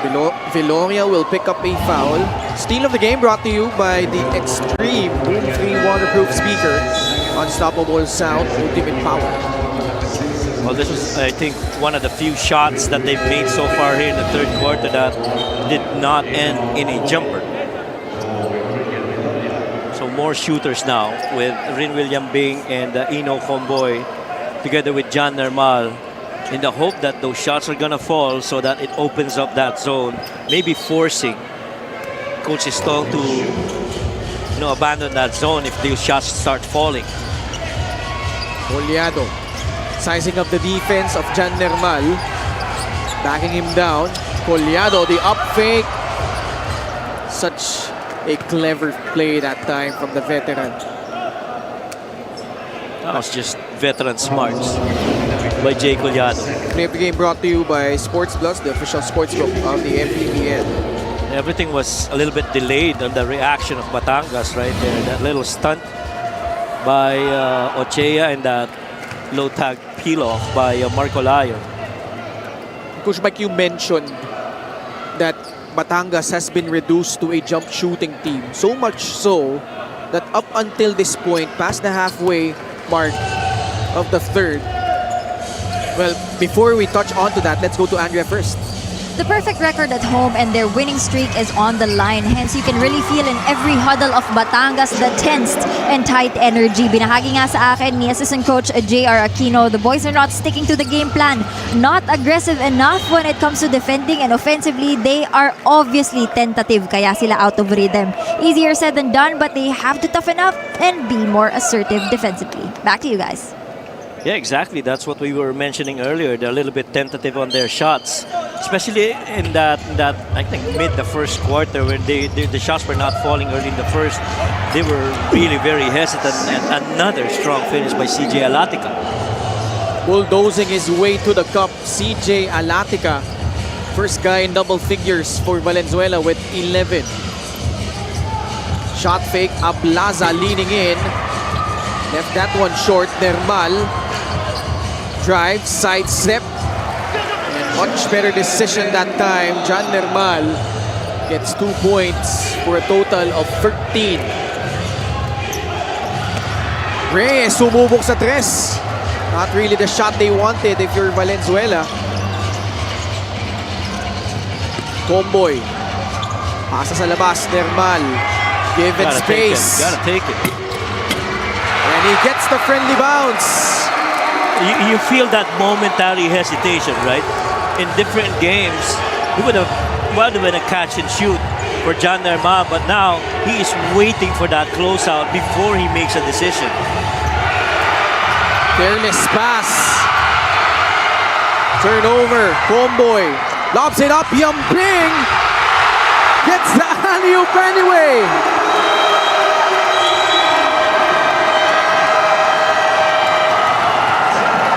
Viloria will pick up a foul. Steal of the game brought to you by the Extreme Boom 3 waterproof speaker. Unstoppable sound, ultimate power. Well, this was, I think, one of the few shots that they've made so far here in the third quarter that did not end in a jumper. So more shooters now with Rin William Bing and Ino Comboy together with Jan Nermal in the hope that those shots are gonna fall so that it opens up that zone, maybe forcing Coach Stong to abandon that zone if those shots start falling. Colliado sizing up the defense of Jan Nermal, backing him down. Colliado, the up fake. Such a clever play that time from the veteran. That was just veteran smarts by Jay Colliado. Play of the game brought to you by Sports Plus, the official sports book of the MPBL. Everything was a little bit delayed on the reaction of Batangas right there. That little stunt by Ochea and that low tag peel off by Marco Layo. Coach Mike, you mentioned that Batangas has been reduced to a jump shooting team. So much so that up until this point, past the halfway mark of the third. Well, before we touch on to that, let's go to Andrea first. The perfect record at home and their winning streak is on the line. Hence, you can really feel in every huddle of Batangas the tensed and tight energy. Binahagi nga sa akin ni Assistant Coach J.R. Aquino, the boys are not sticking to the game plan. Not aggressive enough when it comes to defending, and offensively, they are obviously tentative. Kaya sila out of rhythm. Easier said than done, but they have to toughen up and be more assertive defensively. Back to you guys. Yeah, exactly. That's what we were mentioning earlier. They're a little bit tentative on their shots, especially in that I think mid the first quarter when the shots were not falling early in the first. They were really very hesitant, and another strong finish by CJ Alatica. Bulldozing his way to the cup, CJ Alatica. First guy in double figures for Valenzuela with 11. Shot fake, Ablaza leaning in. Left that one short, Nermal. Drive, side step. And much better decision that time. Jan Nermal gets 2 points for a total of 13. Reyes sumubok sa tres. Not really the shot they wanted if you're Valenzuela. Comboy. Pasa sa labas, Nermal. Given space. Gotta take it. And he gets the friendly bounce. You feel that momentary hesitation, right? In different games, it would have been a catch and shoot for Jan Nermal, but now he is waiting for that closeout before he makes a decision. Careless pass. Turnover. Comboy lobs it up. Yamping gets the alley-oop anyway.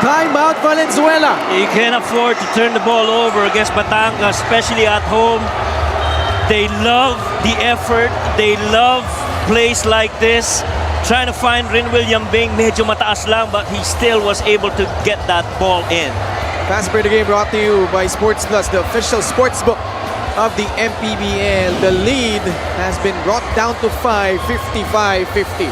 Timeout Valenzuela. You can't afford to turn the ball over against Batangas, especially at home. They love the effort. They love plays like this. Trying to find William Bing, medyo mataas lang, but he still was able to get that ball in. Fast break the game brought to you by Sports Plus, the official sports book of the MPBL. The lead has been brought down to 5, 55-50.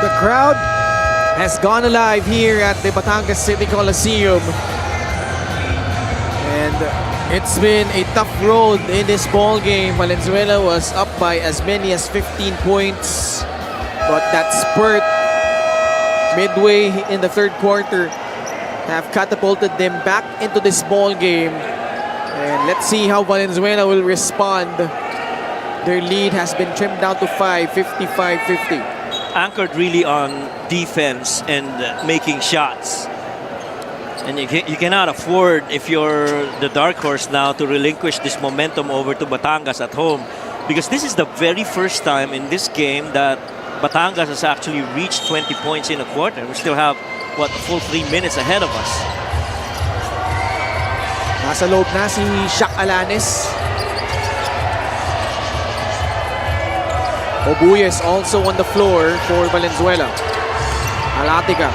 The crowd has gone alive here at the Batangas City Coliseum. And it's been a tough road in this ball game. Valenzuela was up by as many as 15 points. But that spurt midway in the third quarter have catapulted them back into this ball game. And let's see how Valenzuela will respond. Their lead has been trimmed down to 5, 55-50. Anchored really on defense and making shots. And you cannot afford, if you're the dark horse now, to relinquish this momentum over to Batangas at home. Because this is the very first time in this game that Batangas has actually reached 20 points in a quarter. We still have, what, a full 3 minutes ahead of us. Nasa loob na si Shaq Alanes. Obuyes also on the floor for Valenzuela. Alatica.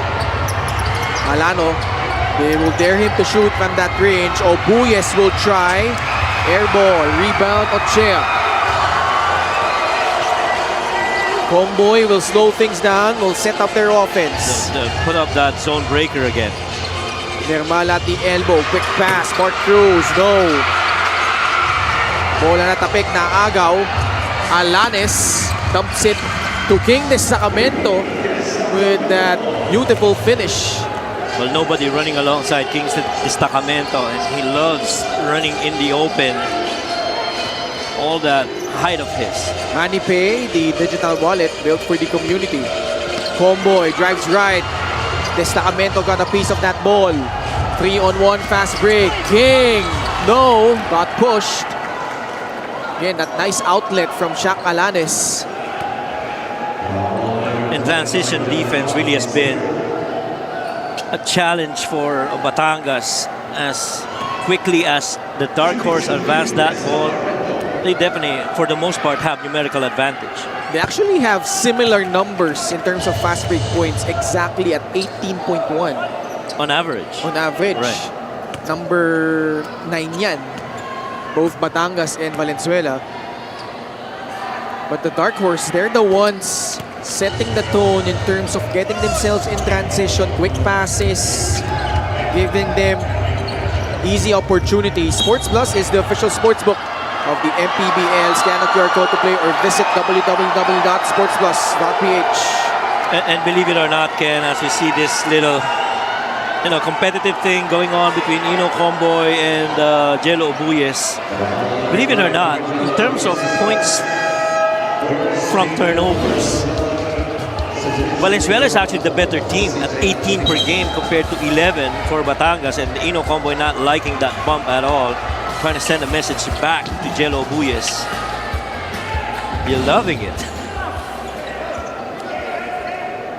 Alano. They will dare him to shoot from that range. Obuyes will try. Air ball. Rebound Ochea. Comboy will slow things down. Will set up their offense. Put up that zone breaker again. Nermal at the elbow. Quick pass. Mark Cruz. No. Bola na tapik na agaw. Alanes dumps it to King de Sacramento with that beautiful finish. Well, nobody running alongside King de Sacramento, and he loves running in the open. All that height of his. Manny Pay, the digital wallet built for the community. Comboy drives right. De Sacramento got a piece of that ball. 3-on-1 fast break. King, no, got pushed. Again, that nice outlet from Shaq Alanes. And transition defense really has been a challenge for Batangas. As quickly as the dark horse advanced that ball, they definitely, for the most part, have numerical advantage. They actually have similar numbers in terms of fast break points, exactly at 18.1. On average. On average. Right. Number 9 yan. Both Batangas and Valenzuela. But the dark horse, they're the ones setting the tone in terms of getting themselves in transition, quick passes, giving them easy opportunities. Sports Plus is the official sports book of the MPBL. Scan the QR code to play or visit www.sportsplus.ph. And believe it or not, Ken, as we see this little competitive thing going on between Comboy and Jello Obuyes, believe it or not, in terms of points from turnovers, Valenzuela is actually the better team at 18 per game compared to 11 for Batangas, and Comboy not liking that bump at all, trying to send a message back to Jello Obuyes. You're loving it.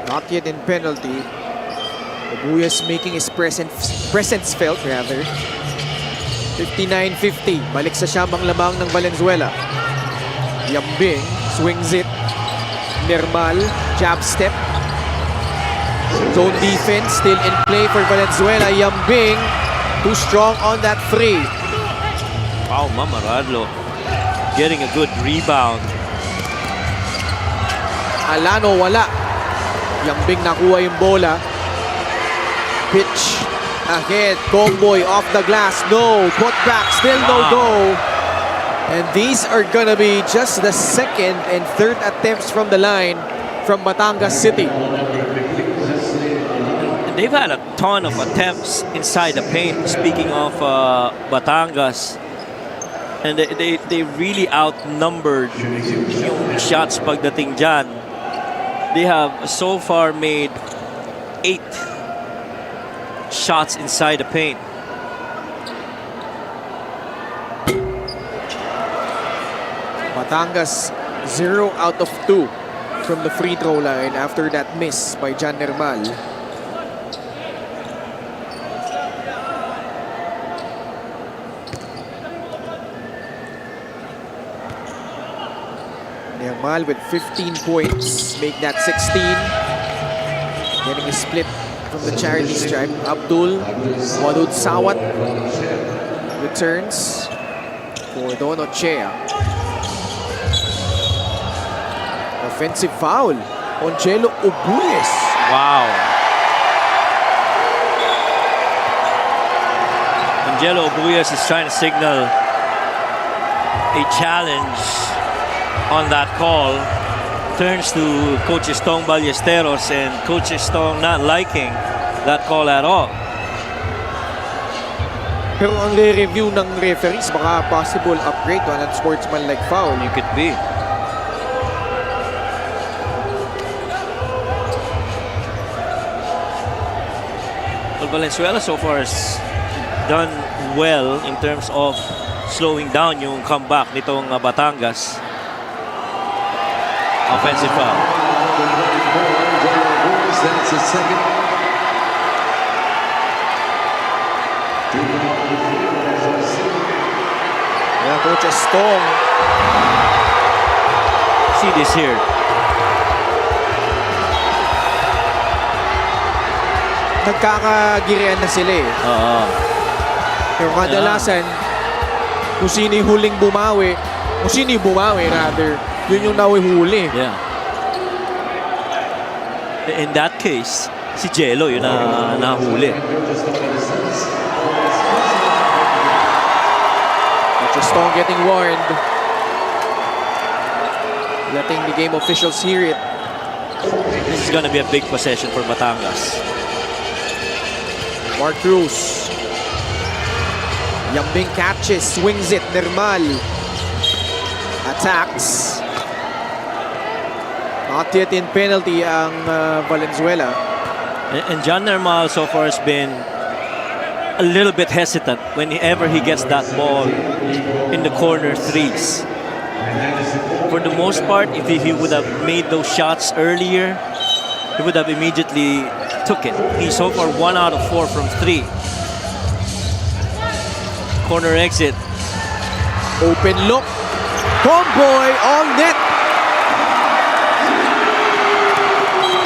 Not yet in penalty. Obuyes making his presence felt rather. 59-50. Balik sa siyambang lamang ng Valenzuela. Yambing swings it. Nermal, jab step. Zone defense still in play for Valenzuela. Yambing too strong on that free. Wow, Mamaradlo getting a good rebound. Alano wala. Yambing nakuha yung bola. Pitch ahead. Comboy off the glass. No. Put back. Still no go. And these are gonna be just the second and third attempts from the line from Batangas City. they've had a ton of attempts inside the paint. Speaking of Batangas, and they really outnumbered yung shots pagdating dyan. They have so far made 8 shots inside the paint. Batangas 0 out of 2 from the free throw line after that miss by Jan Nermal. Nermal with 15 points, make that 16. Getting a split from the charity stripe. Abdul Wadud Sawat returns for Don Ochea. Offensive foul on Jello Ubuyes. Wow. Angelo Ubuyes is trying to signal a challenge on that call. Turns to Coach Estong Ballesteros, and Coach Estong not liking that call at all. Pero ang re-review ng referees, baka possible upgrade to an unsportsmanlike foul. You could be. Well, Valenzuela so far has done well in terms of slowing down yung comeback nitong Batangas. Offensive foul. That's the second. Yeah, Coach Estong. See this here. Nagkakagirian na sila eh. Pero kadalasan, kung sino yung huling bumawi, kung sino yung bumawi rather, yun yung nawihuli. Yeah. In that case, si Jello yun na nahuli. Coach Estong getting warned. Letting the game officials hear it. This is gonna be a big possession for Batangas. Mark Cruz. Yambing catches, swings it, Nermal. Attacks. Not yet in penalty ang Valenzuela. And John Nermal so far has been a little bit hesitant whenever he gets that ball in the corner threes. For the most part, if he would have made those shots earlier, he would have immediately took it. He's so far 1 out of 4 from 3. Corner exit. Open look. Comboy all net.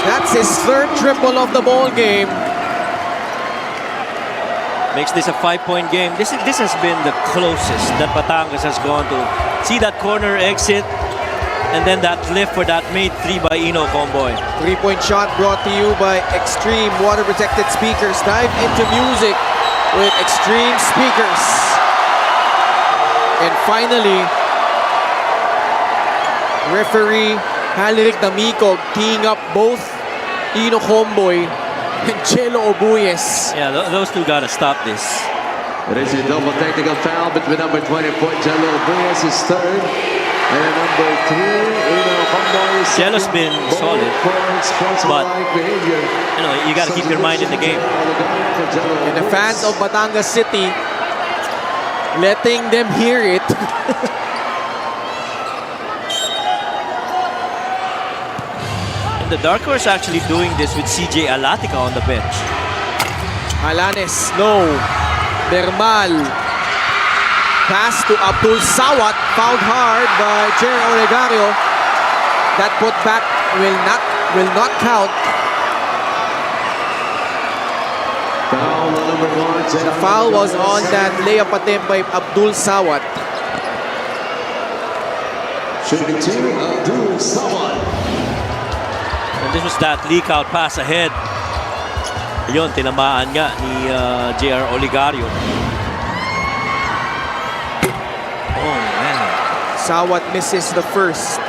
That's his 3rd triple of the ball game. Makes this a 5-point game. This has been the closest that Batangas has gone to. See that corner exit, and then that lift for that made 3 by Ino Comboy. 3-point shot brought to you by Extreme Water Protected Speakers. Dive into music with Extreme Speakers. And finally, referee Halric Damicog teeing up both Ino Comboy and Jello Ubuyes. Yeah, those two gotta stop this. It is a double technical foul between number 24, Jello Ubuyes, his 3rd. And number 3, Jello's been solid, but you know, you got to keep your mind in the game. And the fans of Batangas City letting them hear it. And the Dark Horse actually doing this with CJ Alatica on the bench. Alanes, no. Nermal. Pass to Abdul Sawat, fouled hard by Jer Olegario. That putback will not count. The foul was on that layup attempt by Abdul Sawat. Shooting 2, Abdul Sawat. And this was that leak out pass ahead. Yun, tinamaan nga ni JR Olegario. Oh, man. Sawat misses the first.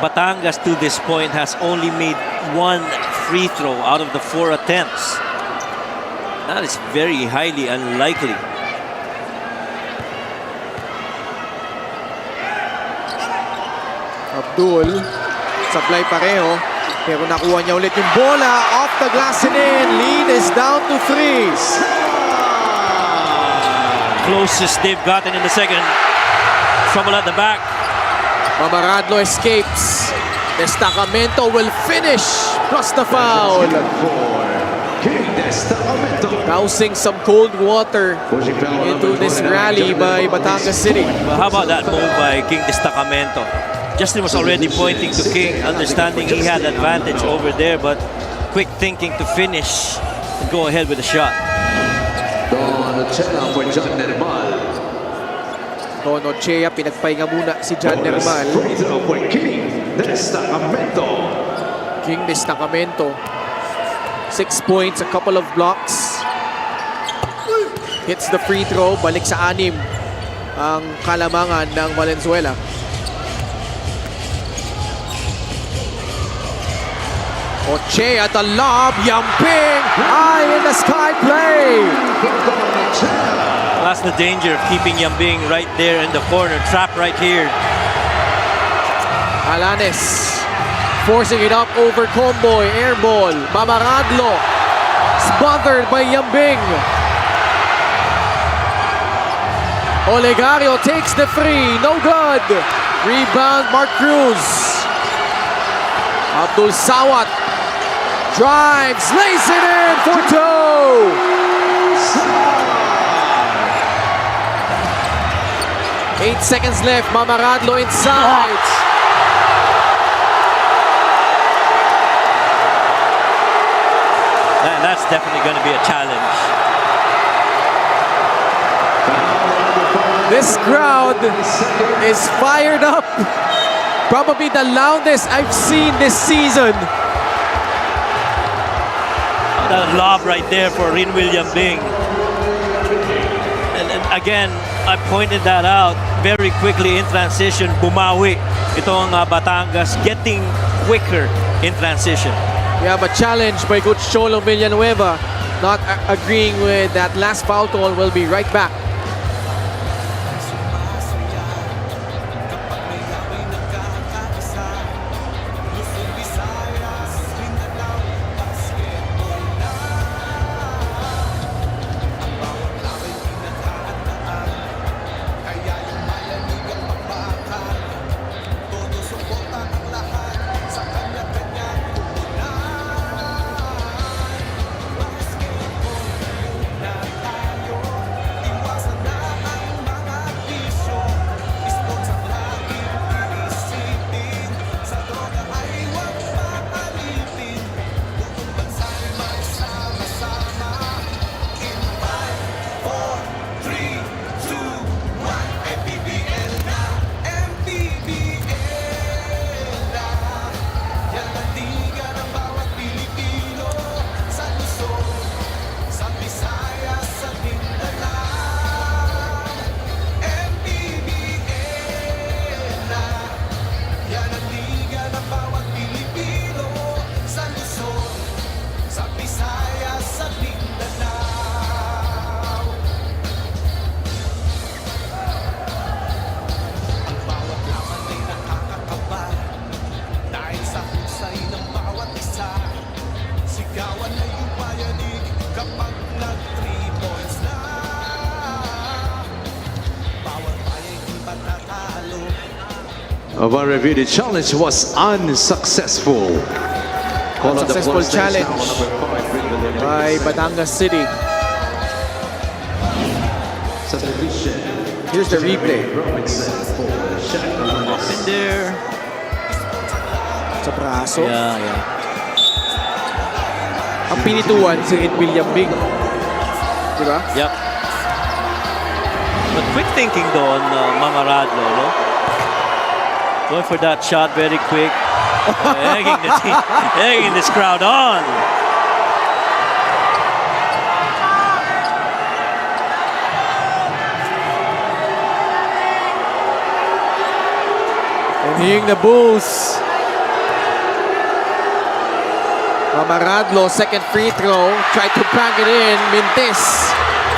Batangas to this point has only made 1 free throw out of the 4 attempts. That is very highly unlikely. Abdul, supply pareho. Pero nakuha niya ulit yung bola. Off the glass and in. Lead is down to 3. Closest they've gotten in the second. Trouble at the back. Mamaradlo escapes. Destacamento will finish. Plus the foul. Dousing some cold water into this rally by Batangas City. Well, how about that move by King Destacamento? Justin was already pointing to King, understanding he had advantage over there, but quick thinking to finish and go ahead with the shot. Dono Chea, pinagpahinga muna si John Nermal. King Destacamento. 6 points, a couple of blocks. Hits the free throw, balik sa 6 ang kalamangan ng Valenzuela. Oche at the lob, Yamping, high in the sky play. That's the danger of keeping Yambing right there in the corner, trapped right here. Alanes forcing it up over Comboy, air ball. Mamaradlo, smothered by Yambing. Olegario takes the free, no good. Rebound, Mark Cruz. Abdul Sawat drives, lays it in for 2. Eight seconds left, Mamaradlo inside. That's definitely going to be a challenge. This crowd is fired up. Probably the loudest I've seen this season. That lob right there for Rin William Bing. And again, I pointed that out very quickly in transition. Bumawi itong Batangas, getting quicker in transition. We have a challenge by Coach Cholo Villanueva. Not agreeing with that last foul call. Will be right back. Upon review, the challenge was unsuccessful. Unsuccessful challenge by Batangas City. Here's the replay. Up in there. Sa braso. Yeah. Ang pinituan si Rin William Bing. Diba? Yep. But quick thinking though on Mamaradlo, no? Going for that shot very quick. Egging this crowd on. And hearing the Bulls. Mamaradlo, second free throw. Tried to bank it in. Mintis.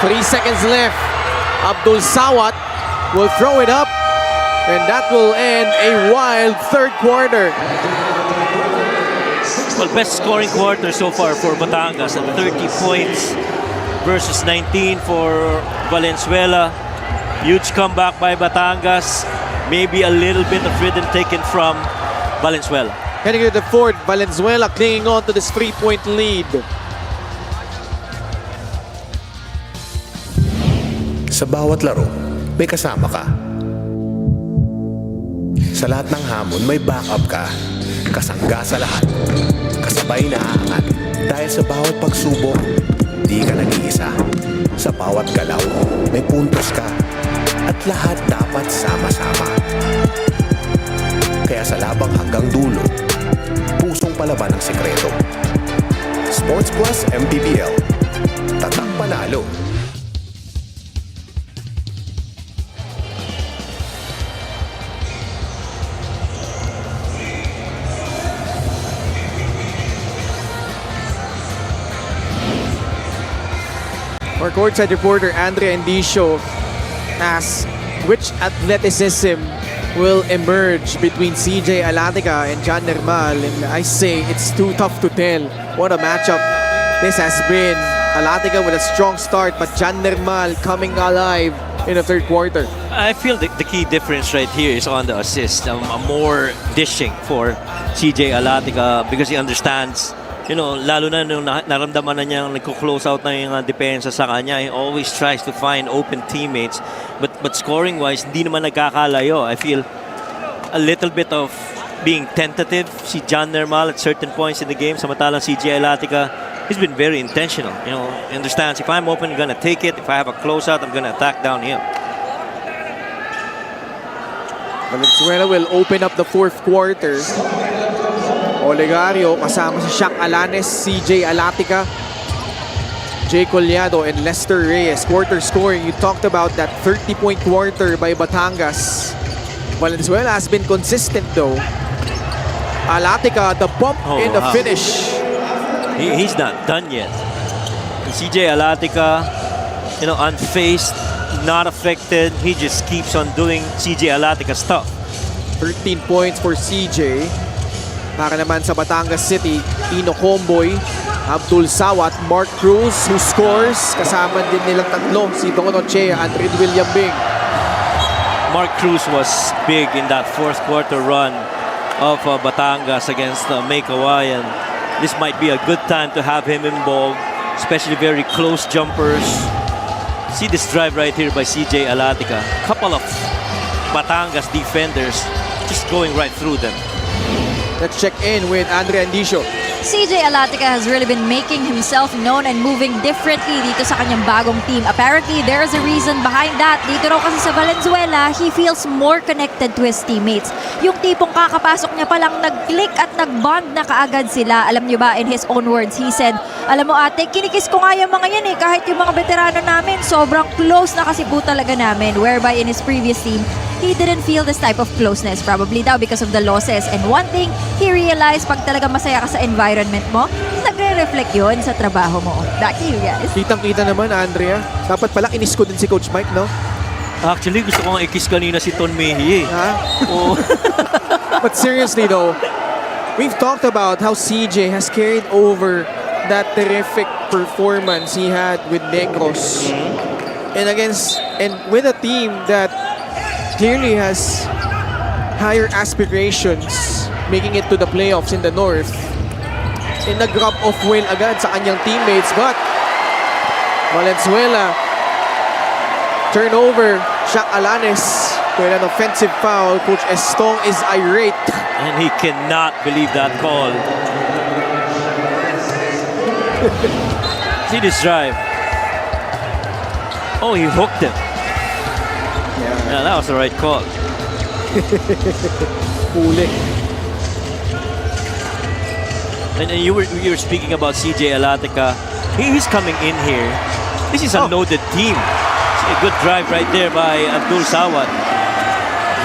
3 seconds left. Abdul Sawat will throw it up. And that will end a wild third quarter. Well, best scoring quarter so far for Batangas at 30 points versus 19 for Valenzuela. Huge comeback by Batangas. Maybe a little bit of rhythm taken from Valenzuela. Heading to the fourth, Valenzuela clinging on to this 3-point lead. Sa bawat laro, may kasama ka. Sa lahat ng hamon, may backup ka. Kasangga sa lahat. Kasabay na aangat. Dahil sa bawat pagsubok, di ka nag-iisa. Sa bawat galaw, may puntos ka. At lahat dapat sama-sama. Kaya sa labang hanggang dulo, pusong palaban ang sekreto. Sports Plus MPBL. Tatak panalo. Our courtside reporter Andrea Endicio asks which athleticism will emerge between CJ Alatica and John Nermal, and I say it's too tough to tell. What a matchup this has been. Alatica with a strong start, but John Nermal coming alive in the third quarter. I feel the key difference right here is on the assist. A more dishing for CJ Alatica because he understands, you know, lalo na nung naramdaman na niyang nagko-close out na yung depensa sa kanya, he always tries to find open teammates. But scoring-wise, hindi naman nagkakalayo. I feel a little bit of being tentative si John Nermal at certain points in the game. Samantalang CJ Alatica, he's been very intentional. You know, he understands if I'm open, I'm gonna take it. If I have a closeout, I'm gonna attack down here. Valenzuela will open up the fourth quarter. Olegario kasama si Shaq Alanes, CJ Alatica, Jay Collado, and Lester Reyes. Quarter scoring, you talked about that 30-point quarter by Batangas. Valenzuela has been consistent though. Alatica, the bump in the finish. He's not done yet. CJ Alatica, you know, unfazed, not affected. He just keeps on doing CJ Alatica stuff. 13 points for CJ. Para naman sa Batangas City, Ino Comboy, Abdul Sawat, Mark Cruz, who scores. Kasama din nilang tatlo, si Don Ochea and William Bing. Mark Cruz was big in that fourth quarter run of Batangas against May Kawayan. This might be a good time to have him involved, especially very close jumpers. See this drive right here by CJ Alatica. Couple of Batangas defenders just going right through them. Let's check in with Andrea Endicio. CJ Alatica has really been making himself known and moving differently dito sa kanyang bagong team. Apparently, there is a reason behind that. Dito raw kasi sa Valenzuela, he feels more connected to his teammates. Yung tipong kakapasok niya palang nag-click at nag-bond na kaagad sila. Alam niyo ba, in his own words, he said, alam mo ate, kinikis ko nga yung mga yan eh. Kahit yung mga veterano namin, sobrang close na kasi po talaga namin. Whereby in his previous team, he didn't feel this type of closeness. Probably daw because of the losses. And one thing, he realized pag talaga masaya ka sa environment mo, nagre-reflect yun sa trabaho mo. Back to you guys. Kitang-kita naman, Andrea. Dapat pala inis ko din si Coach Mike, no? Actually, gusto ko nga i-kiss kanina si Ton Mehi eh. Ha? Oh. But seriously though, we've talked about how CJ has carried over that terrific performance he had with Negros. And with a team that clearly has higher aspirations making it to the playoffs in the North. And nag-drop off well agad sa kanyang teammates, but Valenzuela turnover, Shaq Alanes with an offensive foul. Coach Estong is irate. And he cannot believe that call. See this drive. Oh, he hooked him. Yeah, that was the right call. Huli. And you were speaking about CJ Alatica. He's coming in here. This is a loaded team. See a good drive right there by Abdul Sawat.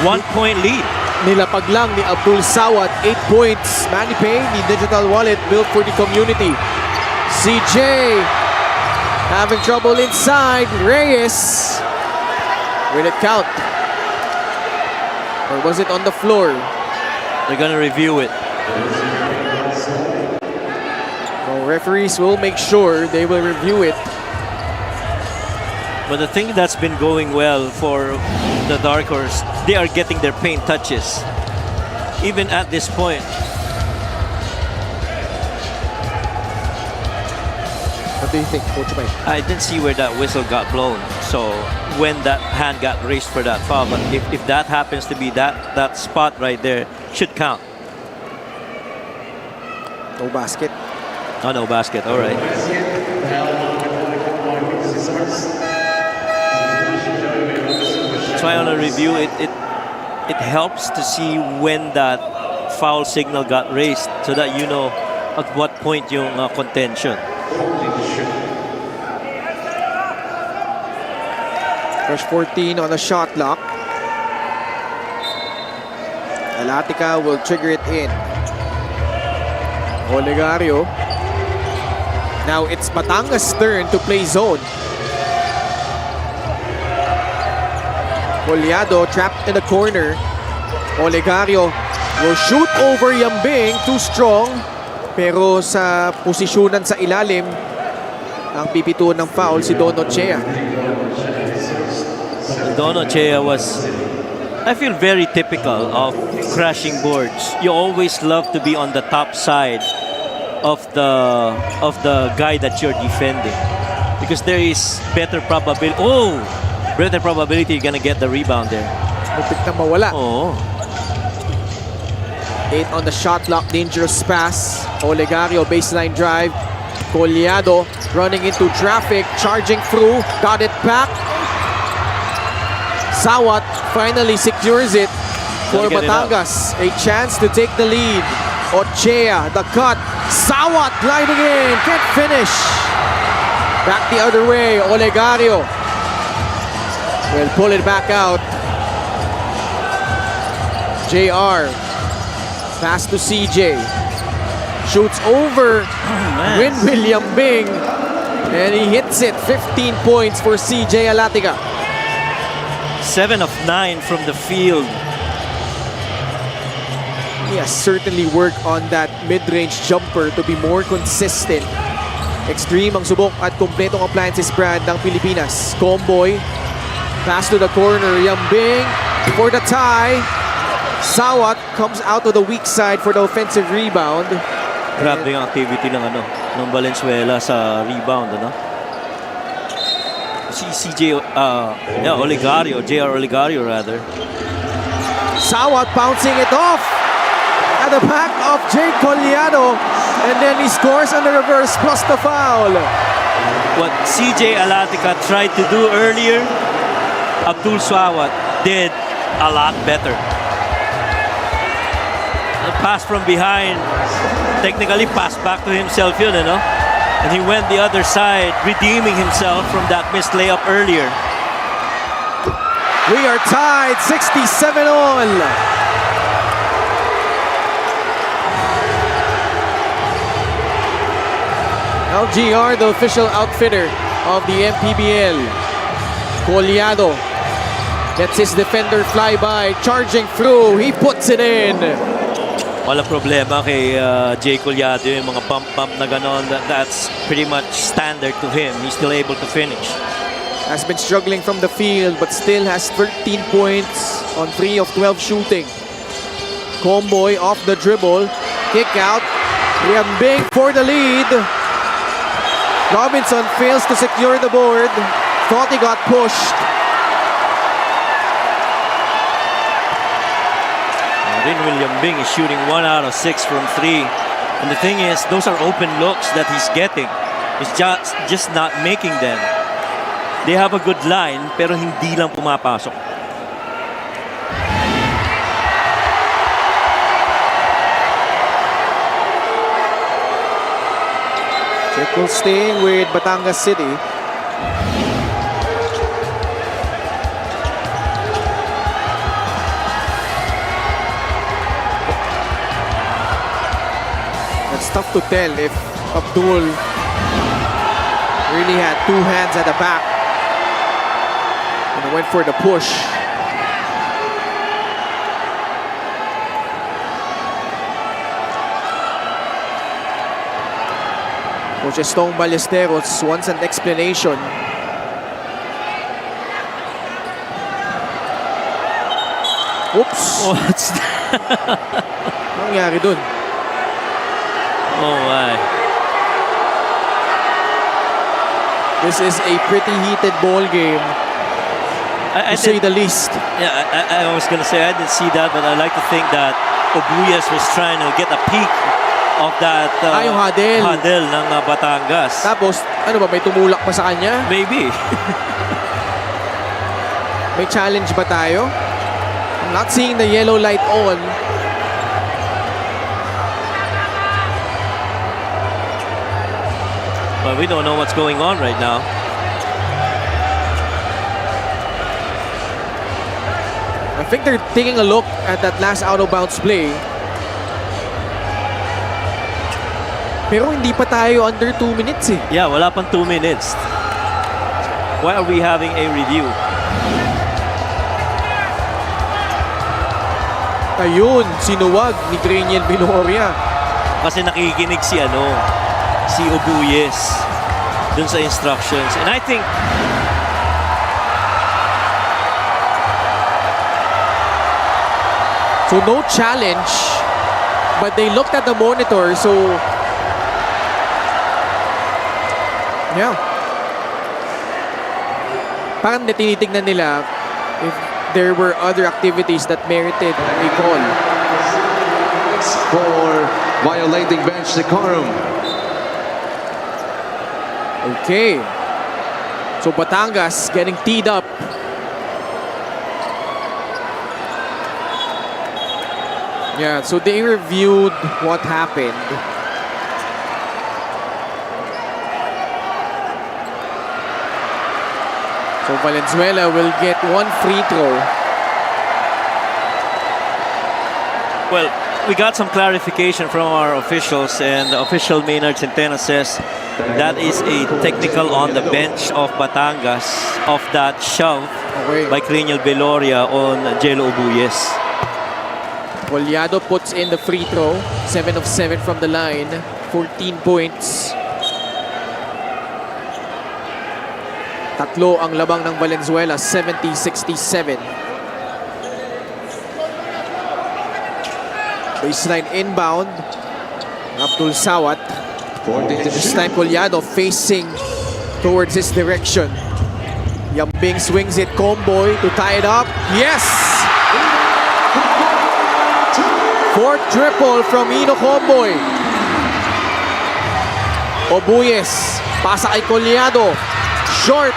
1 point lead. Nilapag lang ni Abdul Sawat, 8 points. Manny Pay, the digital wallet built for the community. CJ having trouble inside. Reyes. Will it count? Or was it on the floor? They're gonna review it. Well, referees will make sure they will review it. But the thing that's been going well for the Dark Horse, they are getting their paint touches. Even at this point. What do you think, Coach Mike? I didn't see where that whistle got blown. So when that hand got raised for that foul, but if that happens to be that spot right there, should count. No basket. Oh, no basket. All right. Try on a review. It helps to see when that foul signal got raised, so that you know at what point yung contention. Fresh 14 on the shot clock. Alatica will trigger it in. Olegario. Now it's Batangas' turn to play zone. Collado trapped in the corner. Olegario will shoot over Yambing. Too strong. Pero sa posisyonan sa ilalim, ang pipituan ng foul si Don Ochea. Don Ochea was, I feel, very typical of crashing boards. You always love to be on the top side of the guy that you're defending, because there is better probability. Better probability you're gonna get the rebound there. Mupit na mawala. Oh. 8 on the shot clock. Dangerous pass. Olegario baseline drive. Collado running into traffic. Charging through. Got it back. Sawat finally secures it for Batangas. A chance to take the lead. Ochea, the cut. Sawat gliding in. Can't finish. Back the other way. Olegario will pull it back out. JR. Pass to CJ. Shoots over William Bing. And he hits it. 15 points for CJ Alatica. 7 of 9 from the field. He has certainly worked on that mid-range jumper to be more consistent. Extreme ang subok at kompletong appliances brand ng Pilipinas. Comboy. Pass to the corner. Yambing for the tie. Sawat comes out to the weak side for the offensive rebound. Grabe yung activity ng Valenzuela sa rebound, Si CJ Olegario, JR Olegario rather. Sawat bouncing it off at the back of Jay Collado, and then he scores on the reverse plus the foul. What CJ Alatica tried to do earlier, Abdul Sawat did a lot better. The pass from behind, technically passed back to himself yun, And he went the other side, redeeming himself from that missed layup earlier. We are tied, 67 all. LGR, the official outfitter of the MPBL. Collado lets his defender fly by, charging through. He puts it in. Wala problema kay Jay Collado, yung mga pump na ganon. That's pretty much standard to him. He's still able to finish. Has been struggling from the field but still has 13 points on 3 of 12 shooting. Comboy off the dribble. Kick out. Riambing for the lead. Robinson fails to secure the board. Thought he got pushed. William Bing is shooting 1 out of 6 from 3. And the thing is, those are open looks that he's getting. He's just not making them. They have a good line, pero hindi lang pumapasok. Check will stay with Batangas City. it's tough to tell if Abdul really had two hands at the back and went for the push. Coach Estong Ballesteros wants an explanation. Oops! What's that? Anong nangyari dun? Oh my. This is a pretty heated ball game, I to say did, the least. yeah, I was gonna say I didn't see that, but I like to think that Obuyas was trying to get a peek of that Yung hadel. hadel ng Batangas. Tapos, ano ba, may tumulak pa sa kanya? Maybe. May challenge ba tayo? I'm not seeing the yellow light on. But we don't know what's going on right now. I think they're taking a look at that last out-of-bounds play. Pero hindi pa tayo under 2 minutes eh. Yeah, wala pang 2 minutes. Why are we having a review? Ayun, sinuwag ni Graniel Viloria. Kasi nakikinig si Obuyes dun sa instructions. And I think So no challenge, but they looked at the monitor, so yeah. Parang tinitignan nila if there were other activities that merited a call. For violating bench decorum. Okay. So Batangas getting teed up. Yeah, so they reviewed what happened. So Valenzuela will get one free throw. well, we got some clarification from our officials, and the official Maynard Centeno says that is a technical on the bench of Batangas of that shove by Cranial Beloria on Jello Obuyes. Collado puts in the free throw. 7 of 7 from the line. 14 points. Tatlo ang labang ng Valenzuela. 70-67. Baseline inbound. Abdul Sawat. This time Collado facing towards his direction. Yambing swings it. Comboy to tie it up. Yes! Fourth triple from Ino Comboy. Obuyes. Pasa kay Collado. Short.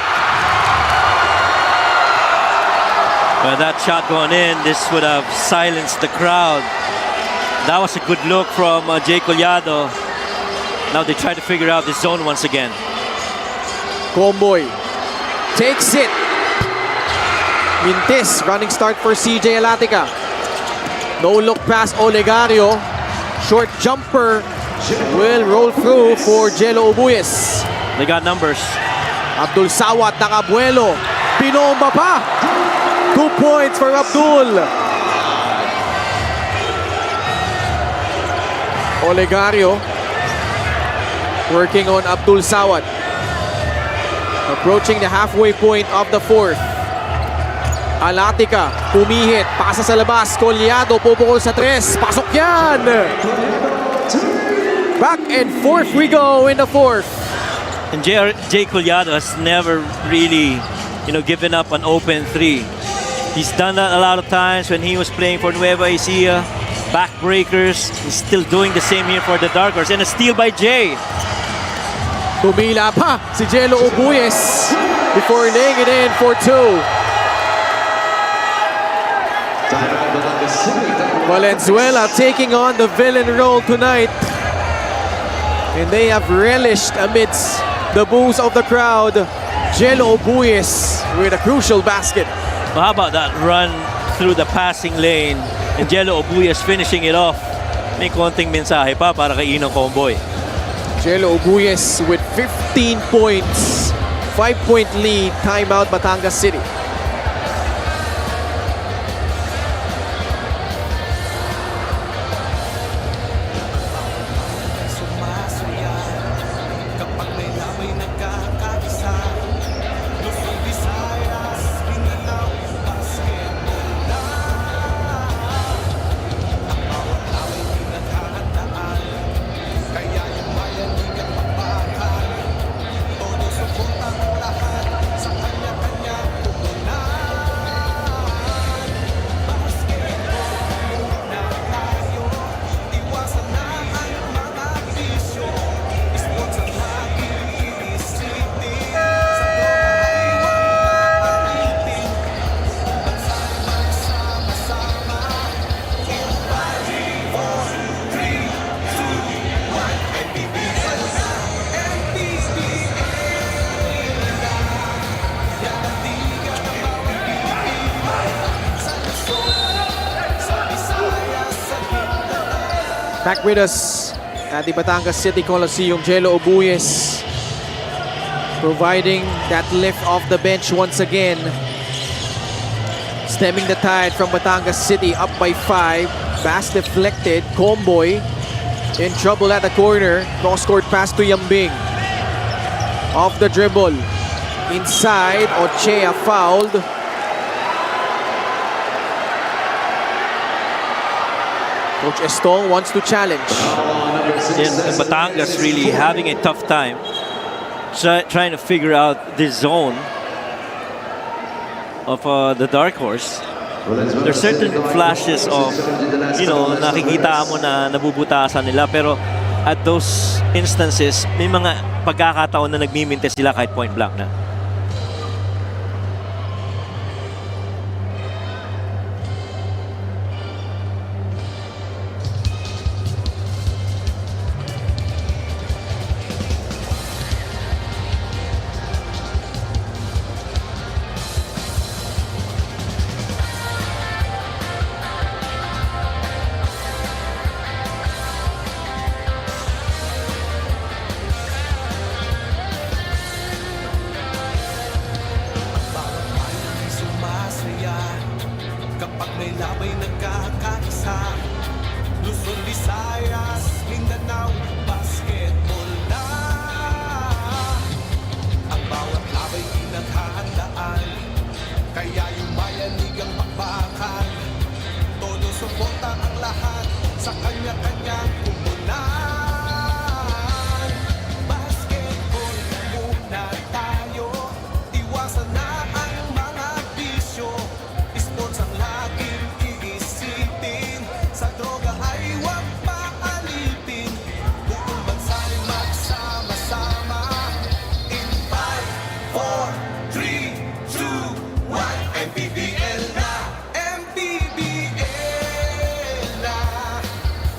Well, that shot going in, this would have silenced the crowd. That was a good look from Jay Collado. Now they try to figure out the zone once again. Comboy takes it. Mintis, running start for CJ Alatica. No look pass Olegario. Short jumper will roll through for Jello Obuyes. They got numbers. Abdul Sawat nakabuelo. Pinomba pa. 2 points for Abdul. Olegario working on Abdul Sawat. Approaching the halfway point of the fourth. Alatica, pumihit, pasa sa labas, Collado, pupukol sa 3, pasok yan! Back and forth we go in the fourth. And Jay Collado has never really, given up an open 3. He's done that a lot of times when he was playing for Nueva Ecija. Backbreakers. He's still doing the same here for the Darkers. And a steal by Jay. Tumila pa si Jello Obuyes before laying it in for 2. Valenzuela taking on the villain role tonight. And they have relished amidst the boos of the crowd. Jello Obuyes with a crucial basket. Well, how about that run through the passing lane and Jello Obuyes finishing it off may konting mensahe pa para kay Inong Comboy. Jello Obuyes with 15 points. 5-point lead. Timeout Batangas City. Sumasaya kapag may lamay nagkakaisa. Luzon, Visayas, Mindanao, basketball na. Ang bawat lamay pinaghahandaan, kaya yung bayan di ka papakan. Todo suportang lahat sa kanya-kanyang pupunan. Basketball muna tayo, iwasan na ang mga bisyo. Sports ang laging iisipin, sa droga ay huwag paalitin. Bansa'y magsama-sama, in 5, 4, 3, 2, 1, MPBL na, MPBL na. Yan ang tiga ng bawat Pilipino, sa Luzon, sa Visayas, sa Mindanao. Back with us at the Batangas City Coliseum, Jello Obuyes providing that lift off the bench once again. Stemming the tide from Batangas City up by 5. Pass deflected. Comboy in trouble at the corner. Cross-court pass to Yambing. Off the dribble. Inside, Ochea fouled. Coach Estong wants to challenge. And Batangas really having a tough time trying to figure out the zone of the dark horse. There's certain flashes of, nakikita mo na nabubutasan nila, pero at those instances, may mga pagkakataon na nagmiminte sila kahit point blank na. Sumasaya kapag may labay nagkakaisa. Luzon, Visayas, Mindanao, basketball na. Ang bawat labay pinaghahandaan, kaya yung bayanigang pakbakan. Todo suporta ang lahat sa kanya-kanyang pupunan. Basketball muna tayo, iwasan na ang mga bisyo. Sports ang laging iisipin, sa droga ay huwag paalitin. Buong bansa'y magsama-sama, in 5, 4, 3, 2, 1, MPBL na, MPBL na.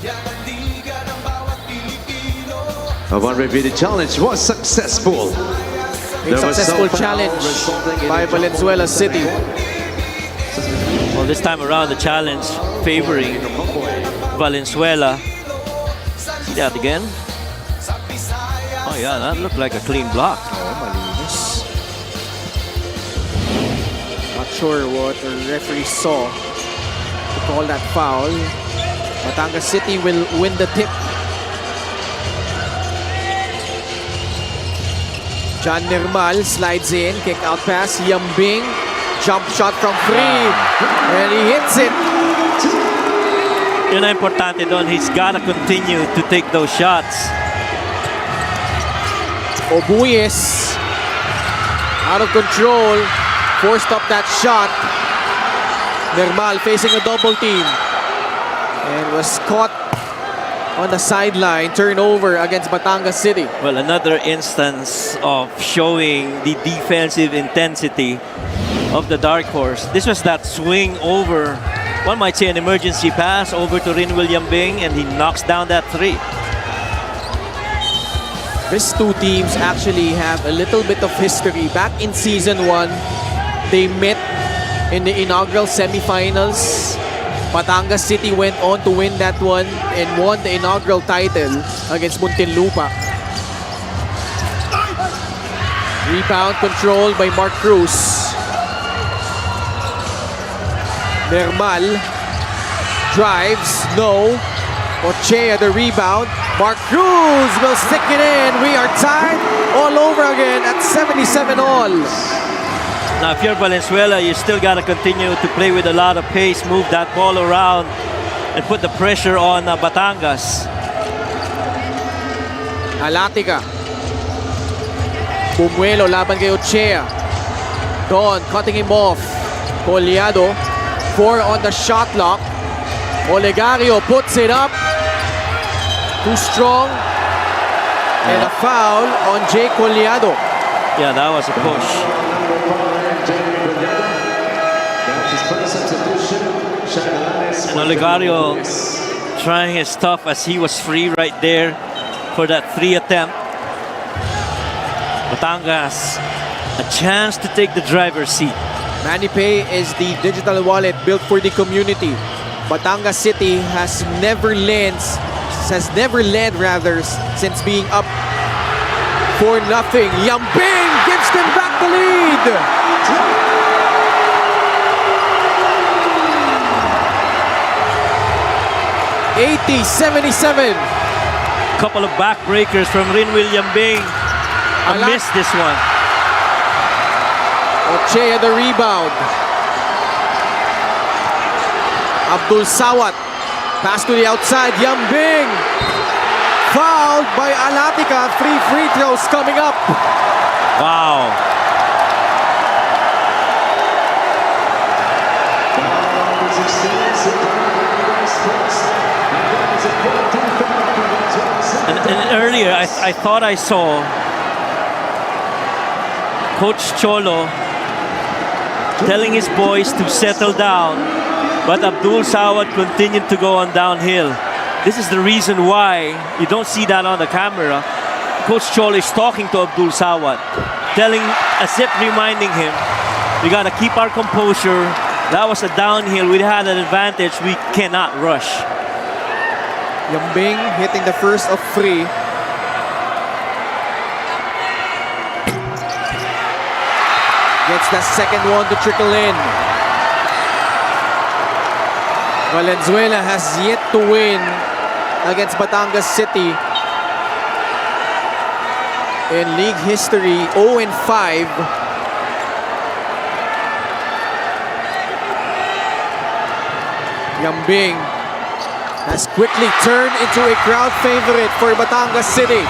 Yan ang liga ng bawat Pilipino. Upon review, the challenge was successful. A successful challenge by Valenzuela City. Well, this time around, the challenge favoring Valenzuela. See that again? Oh yeah, that looked like a clean block. Not sure what the referee saw to call that foul. Batangas City will win the tip. John Nirmal slides in, kick out pass, Yambing, jump shot from free, and he hits it. Yun ang importante doon. He's gotta continue to take those shots. Obuyes out of control, forced up that shot. Nirmal facing a double team and was caught on the sideline. Turnover against Batangas City. Well, another instance of showing the defensive intensity of the dark horse. This was that swing over, one might say an emergency pass over to Rin William Bing, and he knocks down that three. These two teams actually have a little bit of history. Back in season 1, they met in the inaugural semifinals Batangas City went on to win that one and won the inaugural title against Muntinlupa. Rebound controlled by Mark Cruz. Nermal drives, no. Ochea the rebound. Mark Cruz will stick it in. We are tied all over again at 77 all. Now, if you're Valenzuela, you still got to continue to play with a lot of pace, move that ball around, and put the pressure on Batangas. Alatica. Bumuelo laban kay Ochea. Don cutting him off. Collado. 4 on the shot clock. Olegario puts it up. Too strong. And a foul on Jay Collado. Yeah, that was a push. And Olegario trying his stuff as he was free right there for that 3 attempt. Batangas, a chance to take the driver's seat. MANNY Pay is the digital wallet built for the community. Batangas City has never led since being up 4-0. Yambing gives them back the lead. $80-77. Couple of backbreakers from Rinwil Yambing. I missed this one. Ochea the rebound. Abdul Sawat. Pass to the outside. Yambing. Fouled by Alatica. 3 free throws coming up. Wow. And earlier, I thought I saw Coach Cholo telling his boys to settle down, but Abdul Sawat continued to go on downhill. This is the reason why you don't see that on the camera. Coach Cholo is talking to Abdul Sawat, telling, as if reminding him, we got to keep our composure. That was a downhill. We had an advantage. We cannot rush. Yambing hitting the first of 3. Gets the second one to trickle in. Valenzuela has yet to win against Batangas City. In league history, 0-5. Yambing has quickly turned into a crowd favorite for Batangas City.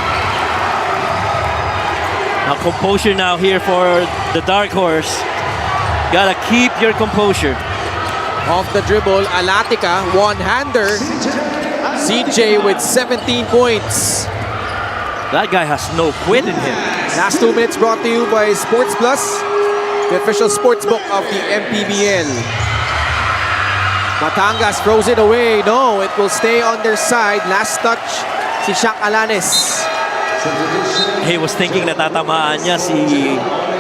Now composure now here for the dark horse. Gotta keep your composure. Off the dribble, Alatica, one-hander. CJ with 17 points. That guy has no quit in him. Last 2 minutes brought to you by Sports Plus, the official sports book of the MPBL. Batangas throws it away. No, it will stay on their side. Last touch, si Shaq Alanes. He was thinking na tatamaan niya si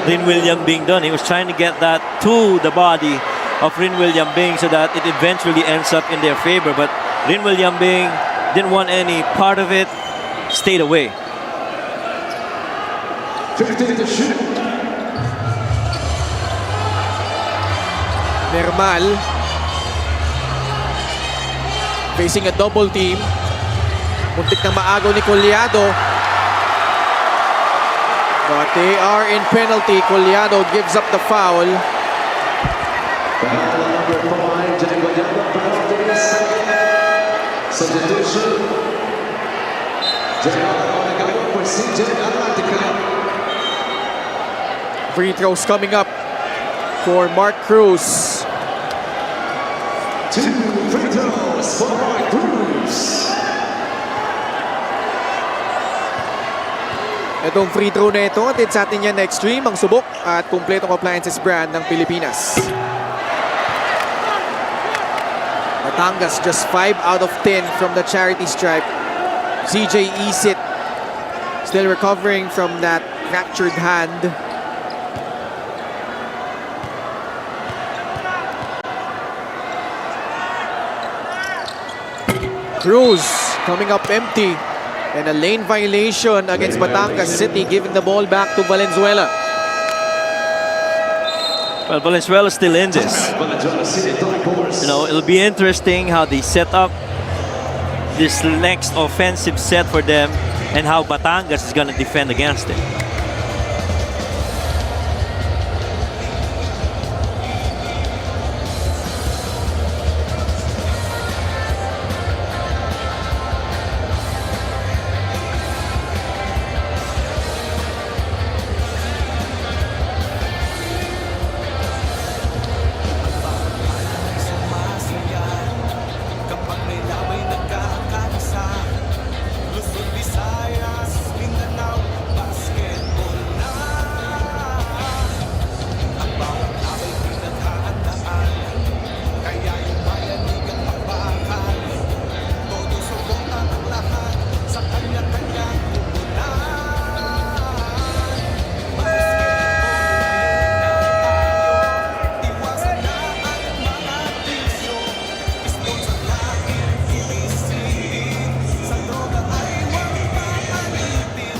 Rinwil Yambing doon. He was trying to get that to the body of Rinwil Yambing so that it eventually ends up in their favor. But Rinwil Yambing didn't want any part of it, stayed away. 15 to shoot. Nermal facing a double team. Muntik nang maagaw ni Collado. But they are in penalty. Collado gives up the foul. Number 5, Jay Collado, penalty, substitution. Jay Collado for CJ Alatica. Free throws coming up for Mark Cruz. 2 free throws for Mark Cruz. Itong free throw na ito, atid sa atin yan na Extreme, ang subok at kumpletong appliances brand ng Pilipinas. Batangas just 5 out of 10 from the charity stripe. CJ Isit still recovering from that fractured hand. Cruz coming up empty. And a lane violation against Batangas City, giving the ball back to Valenzuela. Well, Valenzuela still in this. You know, it'll be interesting how they set up this next offensive set for them and how Batangas is going to defend against it. Kapag may laway nagkakaisa, Luzon, Visayas, Mindanao, basketball na. Ang bawat laway pinaghahandaan, kaya yung bayan di kapakbakal. Todo subok na ang lahat sa kanya-kanyang pupunan. Basketball, iwasan na ang mga bisyo. Pistol sa laking ibisinin, sa droga ay huwag papalitin.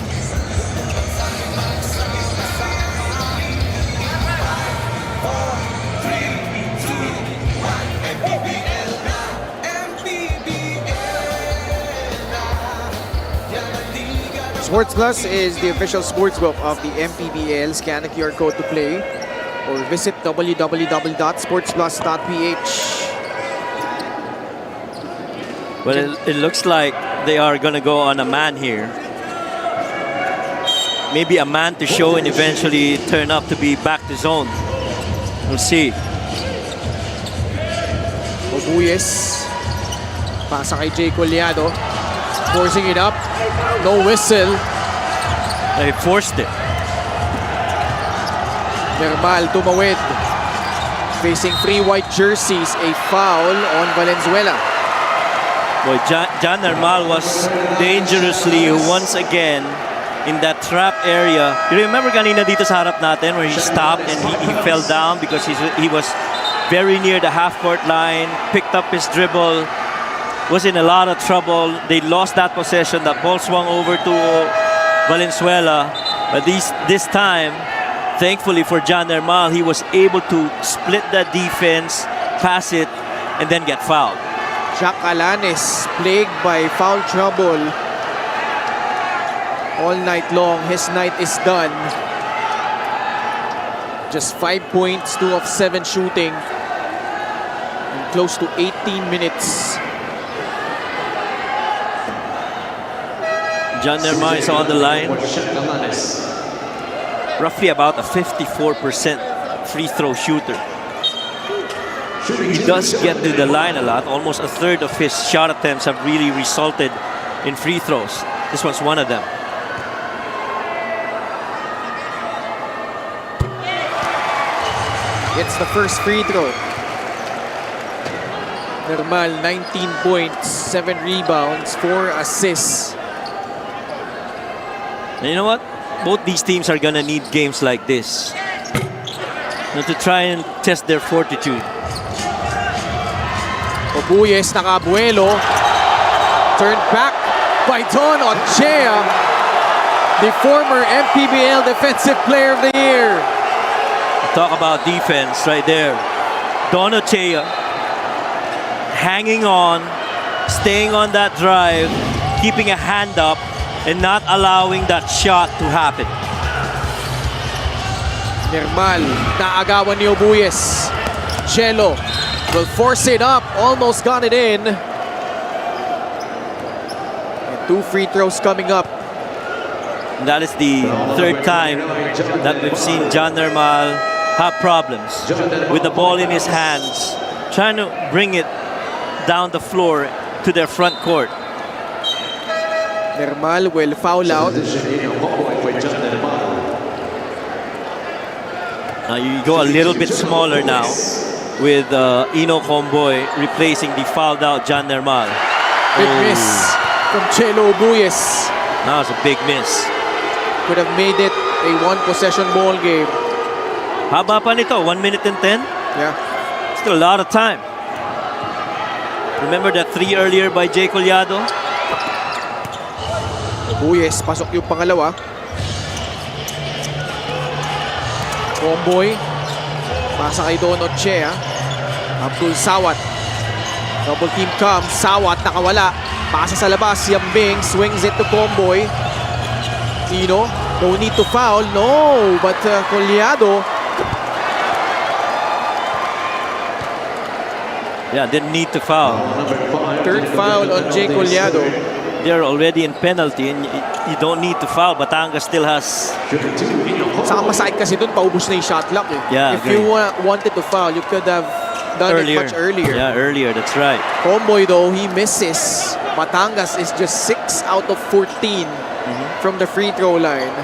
Bansang magsama-sama, in 5, 4, 3, 2, 1. MPBL na, MPBL na. Yan ang liga ng Sports Plus is the official sportsbook of the MPBL. Scan the QR code to play or visit www.sportsplus.ph. Well, it looks like they are going to go on a man here. Maybe a man to show and eventually turn up to be back to zone. We'll see. Obuyes. Pasa kay Jay Collado. Forcing it up. No whistle. They forced it. Nermal tumawid. Facing 3 white jerseys. A foul on Valenzuela. Boy, John Nermal was dangerously once again in that trap area. You remember kanina dito sa harap natin where he stopped and he fell down because he was very near the half-court line, picked up his dribble, was in a lot of trouble. They lost that possession. That ball swung over to Valenzuela. But this time, thankfully for John Nermal, he was able to split that defense, pass it, and then get fouled. Jack Alanes plagued by foul trouble all night long. His night is done. Just 5 points, 2 of 7 shooting, and close to 18 minutes. John Nermal is on the line. Roughly about a 54% free throw shooter. He does get to the line a lot. Almost a third of his shot attempts have really resulted in free throws. This was one of them. It's the first free throw. Nermal, 19 points, 7 rebounds, 4 assists. And you know what? Both these teams are gonna need games like this to try and test their fortitude. Obuyes nakabuelo. Turned back by Don Ochea, the former MPBL Defensive Player of the Year. Talk about defense right there. Don Ochea hanging on, staying on that drive, keeping a hand up, and not allowing that shot to happen. Nermal, naagawan ni Obuyes. Chelo will force it up, almost got it in. And 2 free throws coming up. And that is the third time that we've seen John Nermal have problems with the ball in his hands, trying to bring it down the floor to their front court. Nermal will foul out. Now you go a little bit smaller now with Ino Comboy replacing the fouled out John Nermal. Big miss from Chelo Obuyes. That was a big miss. Could have made it a 1-possession ball game. Haba pa nito, 1 minute and 10? Yeah. Still a lot of time. Remember that 3 earlier by Jay Collado? Buyes, pasok yung pangalawa. Comboy. Pasa kay Don Ochea. Abdul Sawat. Double team comes. Sawat nakawala. Pasa sa labas. Yambing swings it to Comboy. Tino. No need to foul. No. But Collado. Yeah, didn't need to foul. Third foul on Jay Collado. They're already in penalty and you don't need to foul. Batangas still has... Saka masakit kasi dun. Paubos na yung shot clock eh. Yeah, If you wanted to foul, you could have done it much earlier. Yeah, earlier. That's right. Comboy though, he misses. Batangas is just 6 out of 14 from the free throw line.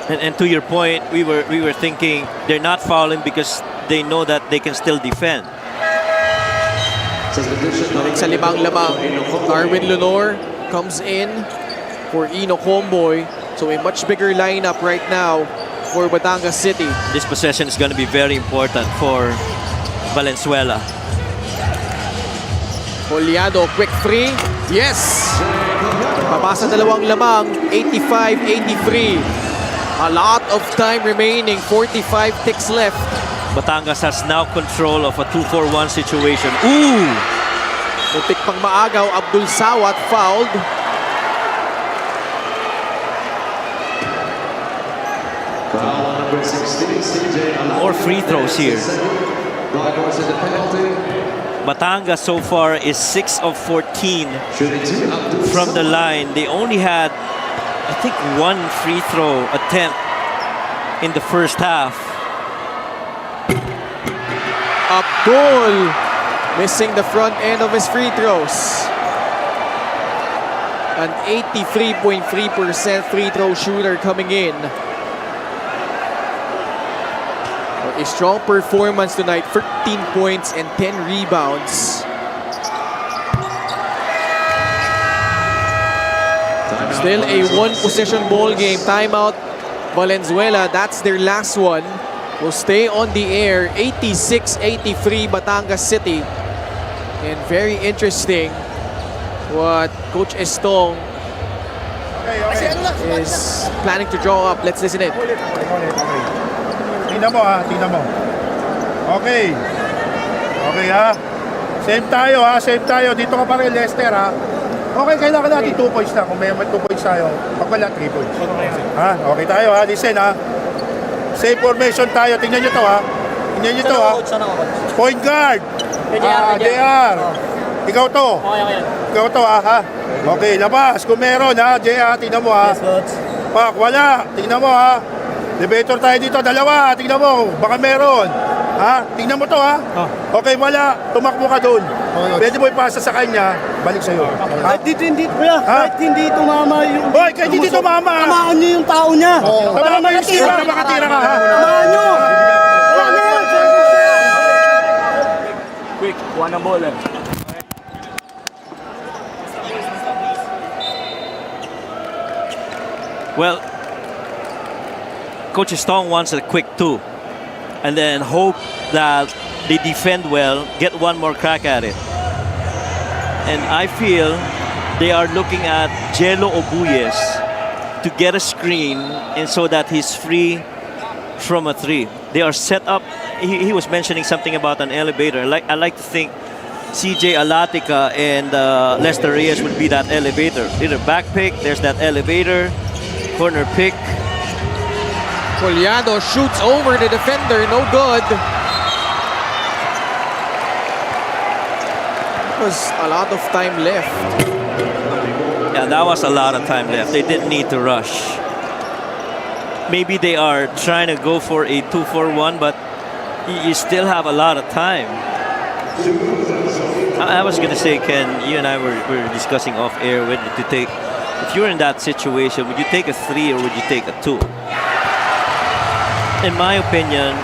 And to your point, we were thinking they're not fouling because they know that they can still defend. Balik sa limang-lamang. Darwin Leonor comes in for Ino Comboy. So a much bigger lineup right now for Batangas City. This possession is going to be very important for Valenzuela. Collado, quick free. Yes! Papasa dalawang lamang. 85-83. A lot of time remaining. 45 ticks left. Batangas has now control of a 2-4-1 situation. Ooh! Muntik pang maagaw. Abdul Sawat fouled. More free throws here. Batangas so far is 6 of 14 from the line. They only had, I think, 1 free throw attempt in the first half. Abdul missing the front end of his free throws. An 83.3% free throw shooter coming in. A strong performance tonight, 13 points and 10 rebounds. Still a one-possession ball game. Timeout, Valenzuela. That's their last one. Will stay on the air. 86-83 Batangas City. And very interesting what Coach Estong is planning to draw up. Let's listen in. Tingnan mo ha, tingnan mo. Okay. Okay ha. Same tayo ha, same tayo. Dito ka pa rin, Lester ha. Okay, kailangan natin 2 points na. Kung may 2 points tayo, pag wala 3 points. Ha? Okay tayo ha, listen ha. Same formation tayo. Tingnan nyo to ha. Tingnan nyo to ha. Point guard. JR. Ikaw to. Ikaw to ha. Okay, labas. Kung meron ha, JR, tingnan mo ha. Pak, wala. Tingnan mo ha. Debator tayo dito, dalawa. Tingnan mo, baka meron. Ha? Tingnan mo to ha. Okay, wala. Tumakbo ka doon. Pwede mo ipasa sa kanya, balik sa'yo. Kahit hindi, kuya, kahit hindi tumama yung... Hoy, kahit hindi tumama. Tamaan niyo yung tao niya. Para makatira ka ha. Tamaan niyo. Wala na yan. Quick, kuha ng bola. Well, Coach Stong wants a quick 2 and then hope that they defend well, get one more crack at it. And I feel they are looking at Jello Obuyes to get a screen and so that he's free from a 3. They are set up. He was mentioning something about an elevator. I like to think CJ Alatica and Lester Reyes would be that elevator. Either back pick, there's that elevator, corner pick. Collado shoots over the defender, no good. Was a lot of time left. Yeah, that was a lot of time left. They didn't need to rush. Maybe they are trying to go for a 2-4-1, but you still have a lot of time. I was going to say, Ken, you and I were discussing off air whether to take, if you're in that situation, would you take a 3 or would you take a 2? In my opinion,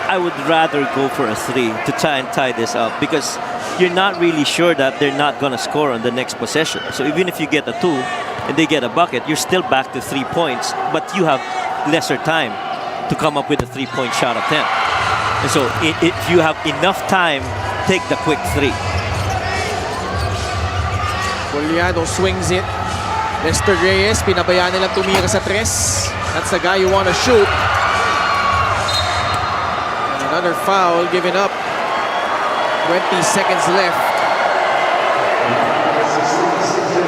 I would rather go for a 3 to try and tie this up because you're not really sure that they're not going to score on the next possession. So even if you get a 2 and they get a bucket, you're still back to 3 points, but you have lesser time to come up with a 3-point shot attempt. And so if you have enough time, take the quick 3. Poliado swings it. Lester Reyes, pinabayaan nilang tumira sa tres. That's the guy you want to shoot. And another foul given up. 20 seconds left.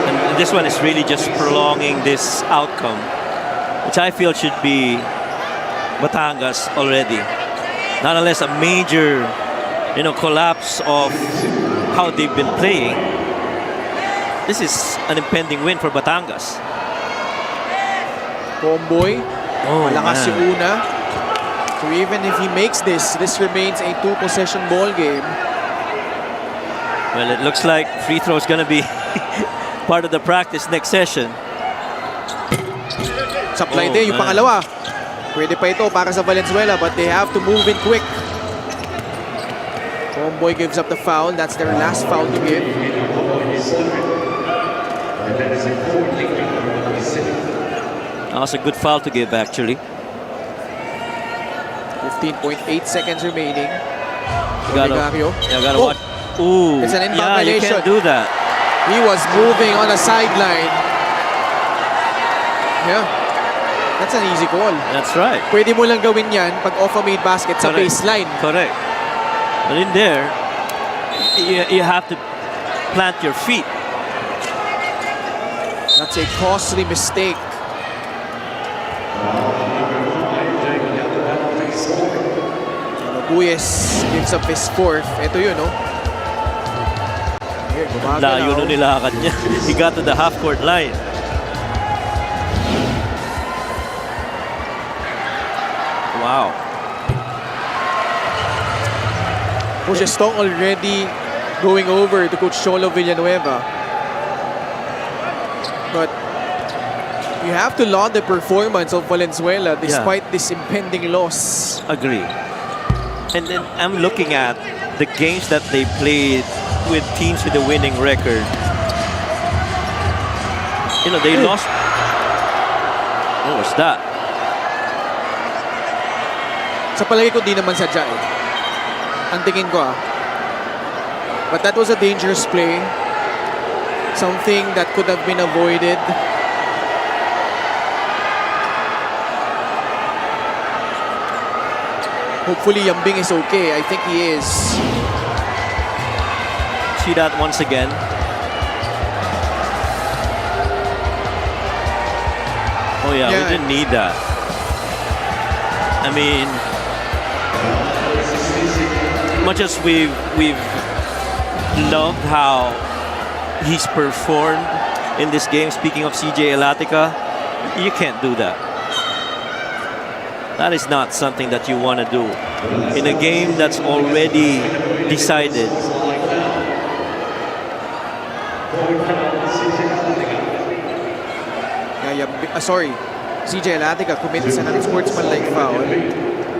And this one is really just prolonging this outcome, which I feel should be Batangas already. Not unless a major, collapse of how they've been playing. This is an impending win for Batangas. Comboy, malakas man. yung una. So even if he makes this remains a 2-possession ball game. Well, it looks like free throw is going to be part of the practice next session. Supply din yung pangalawa. Pwede pa ito para sa Valenzuela, but they have to move in quick. Comboy gives up the foul. That's their last foul to give. That was a good foul to give, actually. 15.8 seconds remaining. You gotta watch. Ooh, It's an yeah, you invalidation. can't do that. He was moving on the sideline. Yeah. That's an easy call. That's right. Pwede mo lang gawin yan pag off a made basket sa Correct. baseline. Correct. But in there, you have to plant your feet. That's a costly mistake. Buyes gives up his fourth. Ito yun, no? Here, Layo na nilakad niya. He got to the half-court line. Wow. Coach Estong already going over to Coach Cholo Villanueva. But you have to laud the performance of Valenzuela despite this impending loss. Agree. And then I'm looking at the games that they played with teams with a winning record. They lost. What was that? Sa palagi ko di naman sadya eh. Ang tingin ko But that was a dangerous play. Something that could have been avoided. Hopefully Yambing is okay. I think he is. See that once again. Oh yeah, we didn't need that. I mean, much as we've loved how he's performed in this game, speaking of CJ Elatica, you can't do that. That is not something that you want to do in a game that's already decided. Sorry, CJ Elatica commits an unsportsmanlike foul.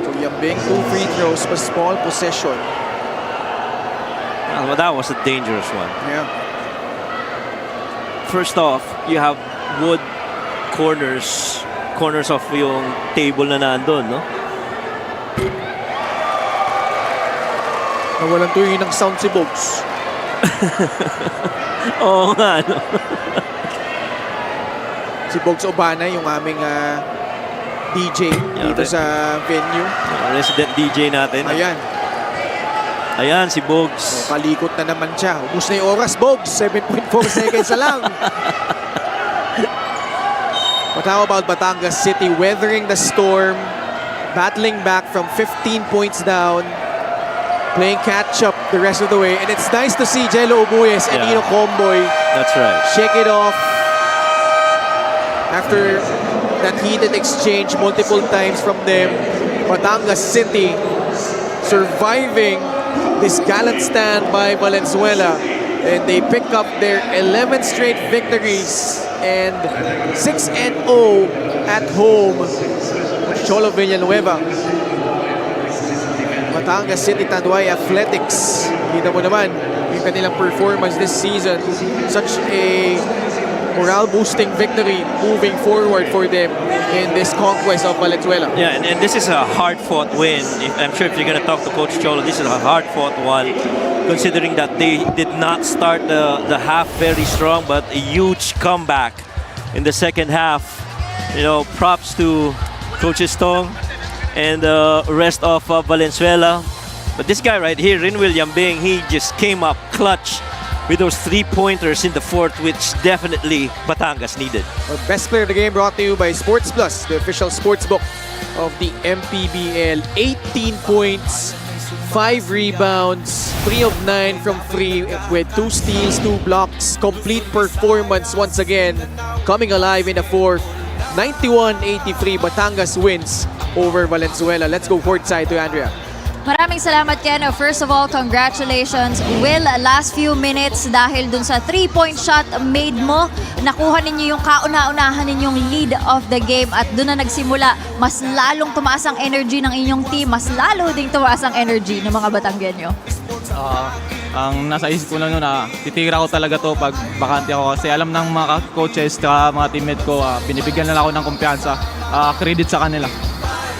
So Yambing, 2 free throws per small possession. Well, that was a dangerous one. Yeah. First off, you have wood corners of yung table na nandun, no? Nawalan tuloy ng sound si Bogs. Oo nga, no? Si Bogs Obana, yung aming DJ dito sa venue. Resident DJ natin. Ayan. Ayan, si Bogs. Palikot na naman siya. Ubus na yung oras, Bogs. 7.4 seconds na lang. But how about Batangas City weathering the storm, battling back from 15 points down, playing catch-up the rest of the way. And it's nice to see Jello Ubuyes and Ino Comboy That's right. shake it off after that heated exchange multiple times from them. Batangas City surviving this gallant stand by Valenzuela, and they pick up their 11th straight victories and 6-0 at home. Cholo Villanueva. Batangas City Tanduay Athletics. Kita mo naman yung kanilang performance this season. Such a morale-boosting victory moving forward for them in this conquest of Valenzuela. Yeah, and this is a hard-fought win. I'm sure if you're going to talk to Coach Cholo, this is a hard-fought one, considering that they did not start the half very strong, but a huge comeback in the second half. You know, props to Coach Tong and the rest of Valenzuela. But this guy right here, Rinwil Yambing, he just came up clutch with those 3-pointers in the fourth, which definitely Batangas needed. Our best player of the game brought to you by Sports Plus, the official sports book of the MPBL. 18 points, 5 rebounds, 3 of 9 from free with 2 steals, 2 blocks. Complete performance once again, coming alive in the fourth. 91-83, Batangas wins over Valenzuela. Let's go courtside to Andrea. Maraming salamat, Ken. First of all, congratulations. Will, last few minutes dahil dun sa 3-point shot made mo, nakuha ninyo yung kauna-unahan ninyong lead of the game at dun na nagsimula. Mas lalong tumaas ang energy ng inyong team, mas lalo ding tumaas ang energy ng mga Batanggenyo. Ang nasa isip ko na noon, titira ko talaga to pag bakante ako kasi alam ng mga coaches at mga teammate ko, binibigyan na ako ng kumpiyansa, credit sa kanila.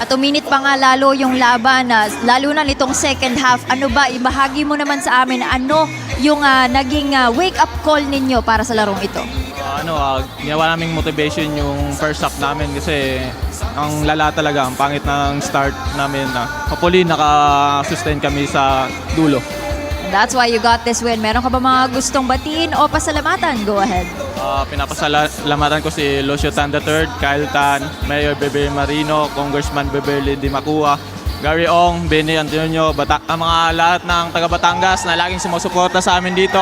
At uminit pa nga lalo yung laban, lalo na nitong second half. Ano ba, ibahagi mo naman sa amin, ano yung naging wake-up call ninyo para sa larong ito? Ginawa naming motivation yung first half namin kasi ang lala talaga, ang pangit ng start namin. Hopefully, naka-sustain kami sa dulo. That's why you got this win. Meron ka ba mga gustong batiin o pasalamatan? Go ahead. Pinapasalamatan ko si Lucio Tan III, Kyle Tan, Mayor Bebe Marino, Congressman Beverly Di Macua, Gary Ong, Benny Antonio, ang mga lahat ng taga Batangas na laging sumusuporta sa amin dito.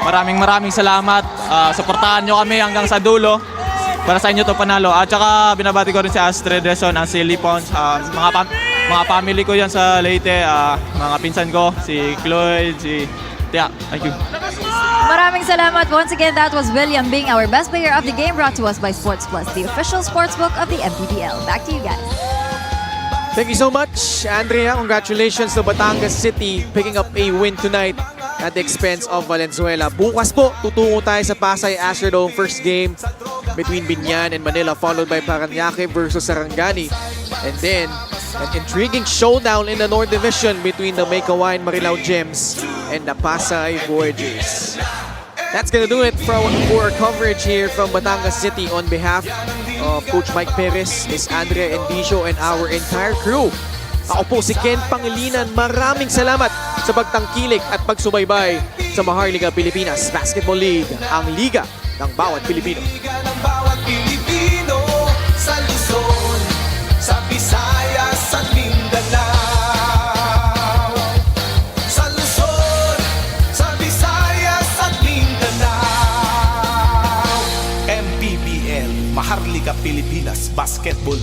Maraming salamat. Suportahan nyo kami hanggang sa dulo para sa inyo to panalo. At saka binabati ko rin si Astrid Reson, ang si Lipons, mga family ko yan sa Leyte, mga pinsan ko, si Chloe, si Tia. Thank you. Maraming salamat. Once again, that was William Bing, our best player of the game, brought to us by Sports Plus, the official sportsbook of the MPBL. Back to you guys. Thank you so much, Andrea. Congratulations to Batangas City picking up a win tonight at the expense of Valenzuela. Bukas po, tutungo tayo sa Pasay Astrodome first game between Binyan and Manila, followed by Paranaque versus Sarangani. And then, an intriguing showdown in the North Division between the Maykawayan Marilao Gems and the Pasay Voyagers. That's gonna do it for our coverage here from Batangas City on behalf of Coach Mike Perez, Miss Andrea Endicio, and our entire crew. Ako po si Ken Pangilinan. Maraming salamat sa pagtangkilik at pagsubaybay sa Maharlika Pilipinas Basketball League, ang liga ng bawat Pilipino. Sa Luzon, sa Visayas, sa Mindanao. Sa Luzon, sa Visayas, at Mindanao. MPBL, Maharlika Pilipinas Basketball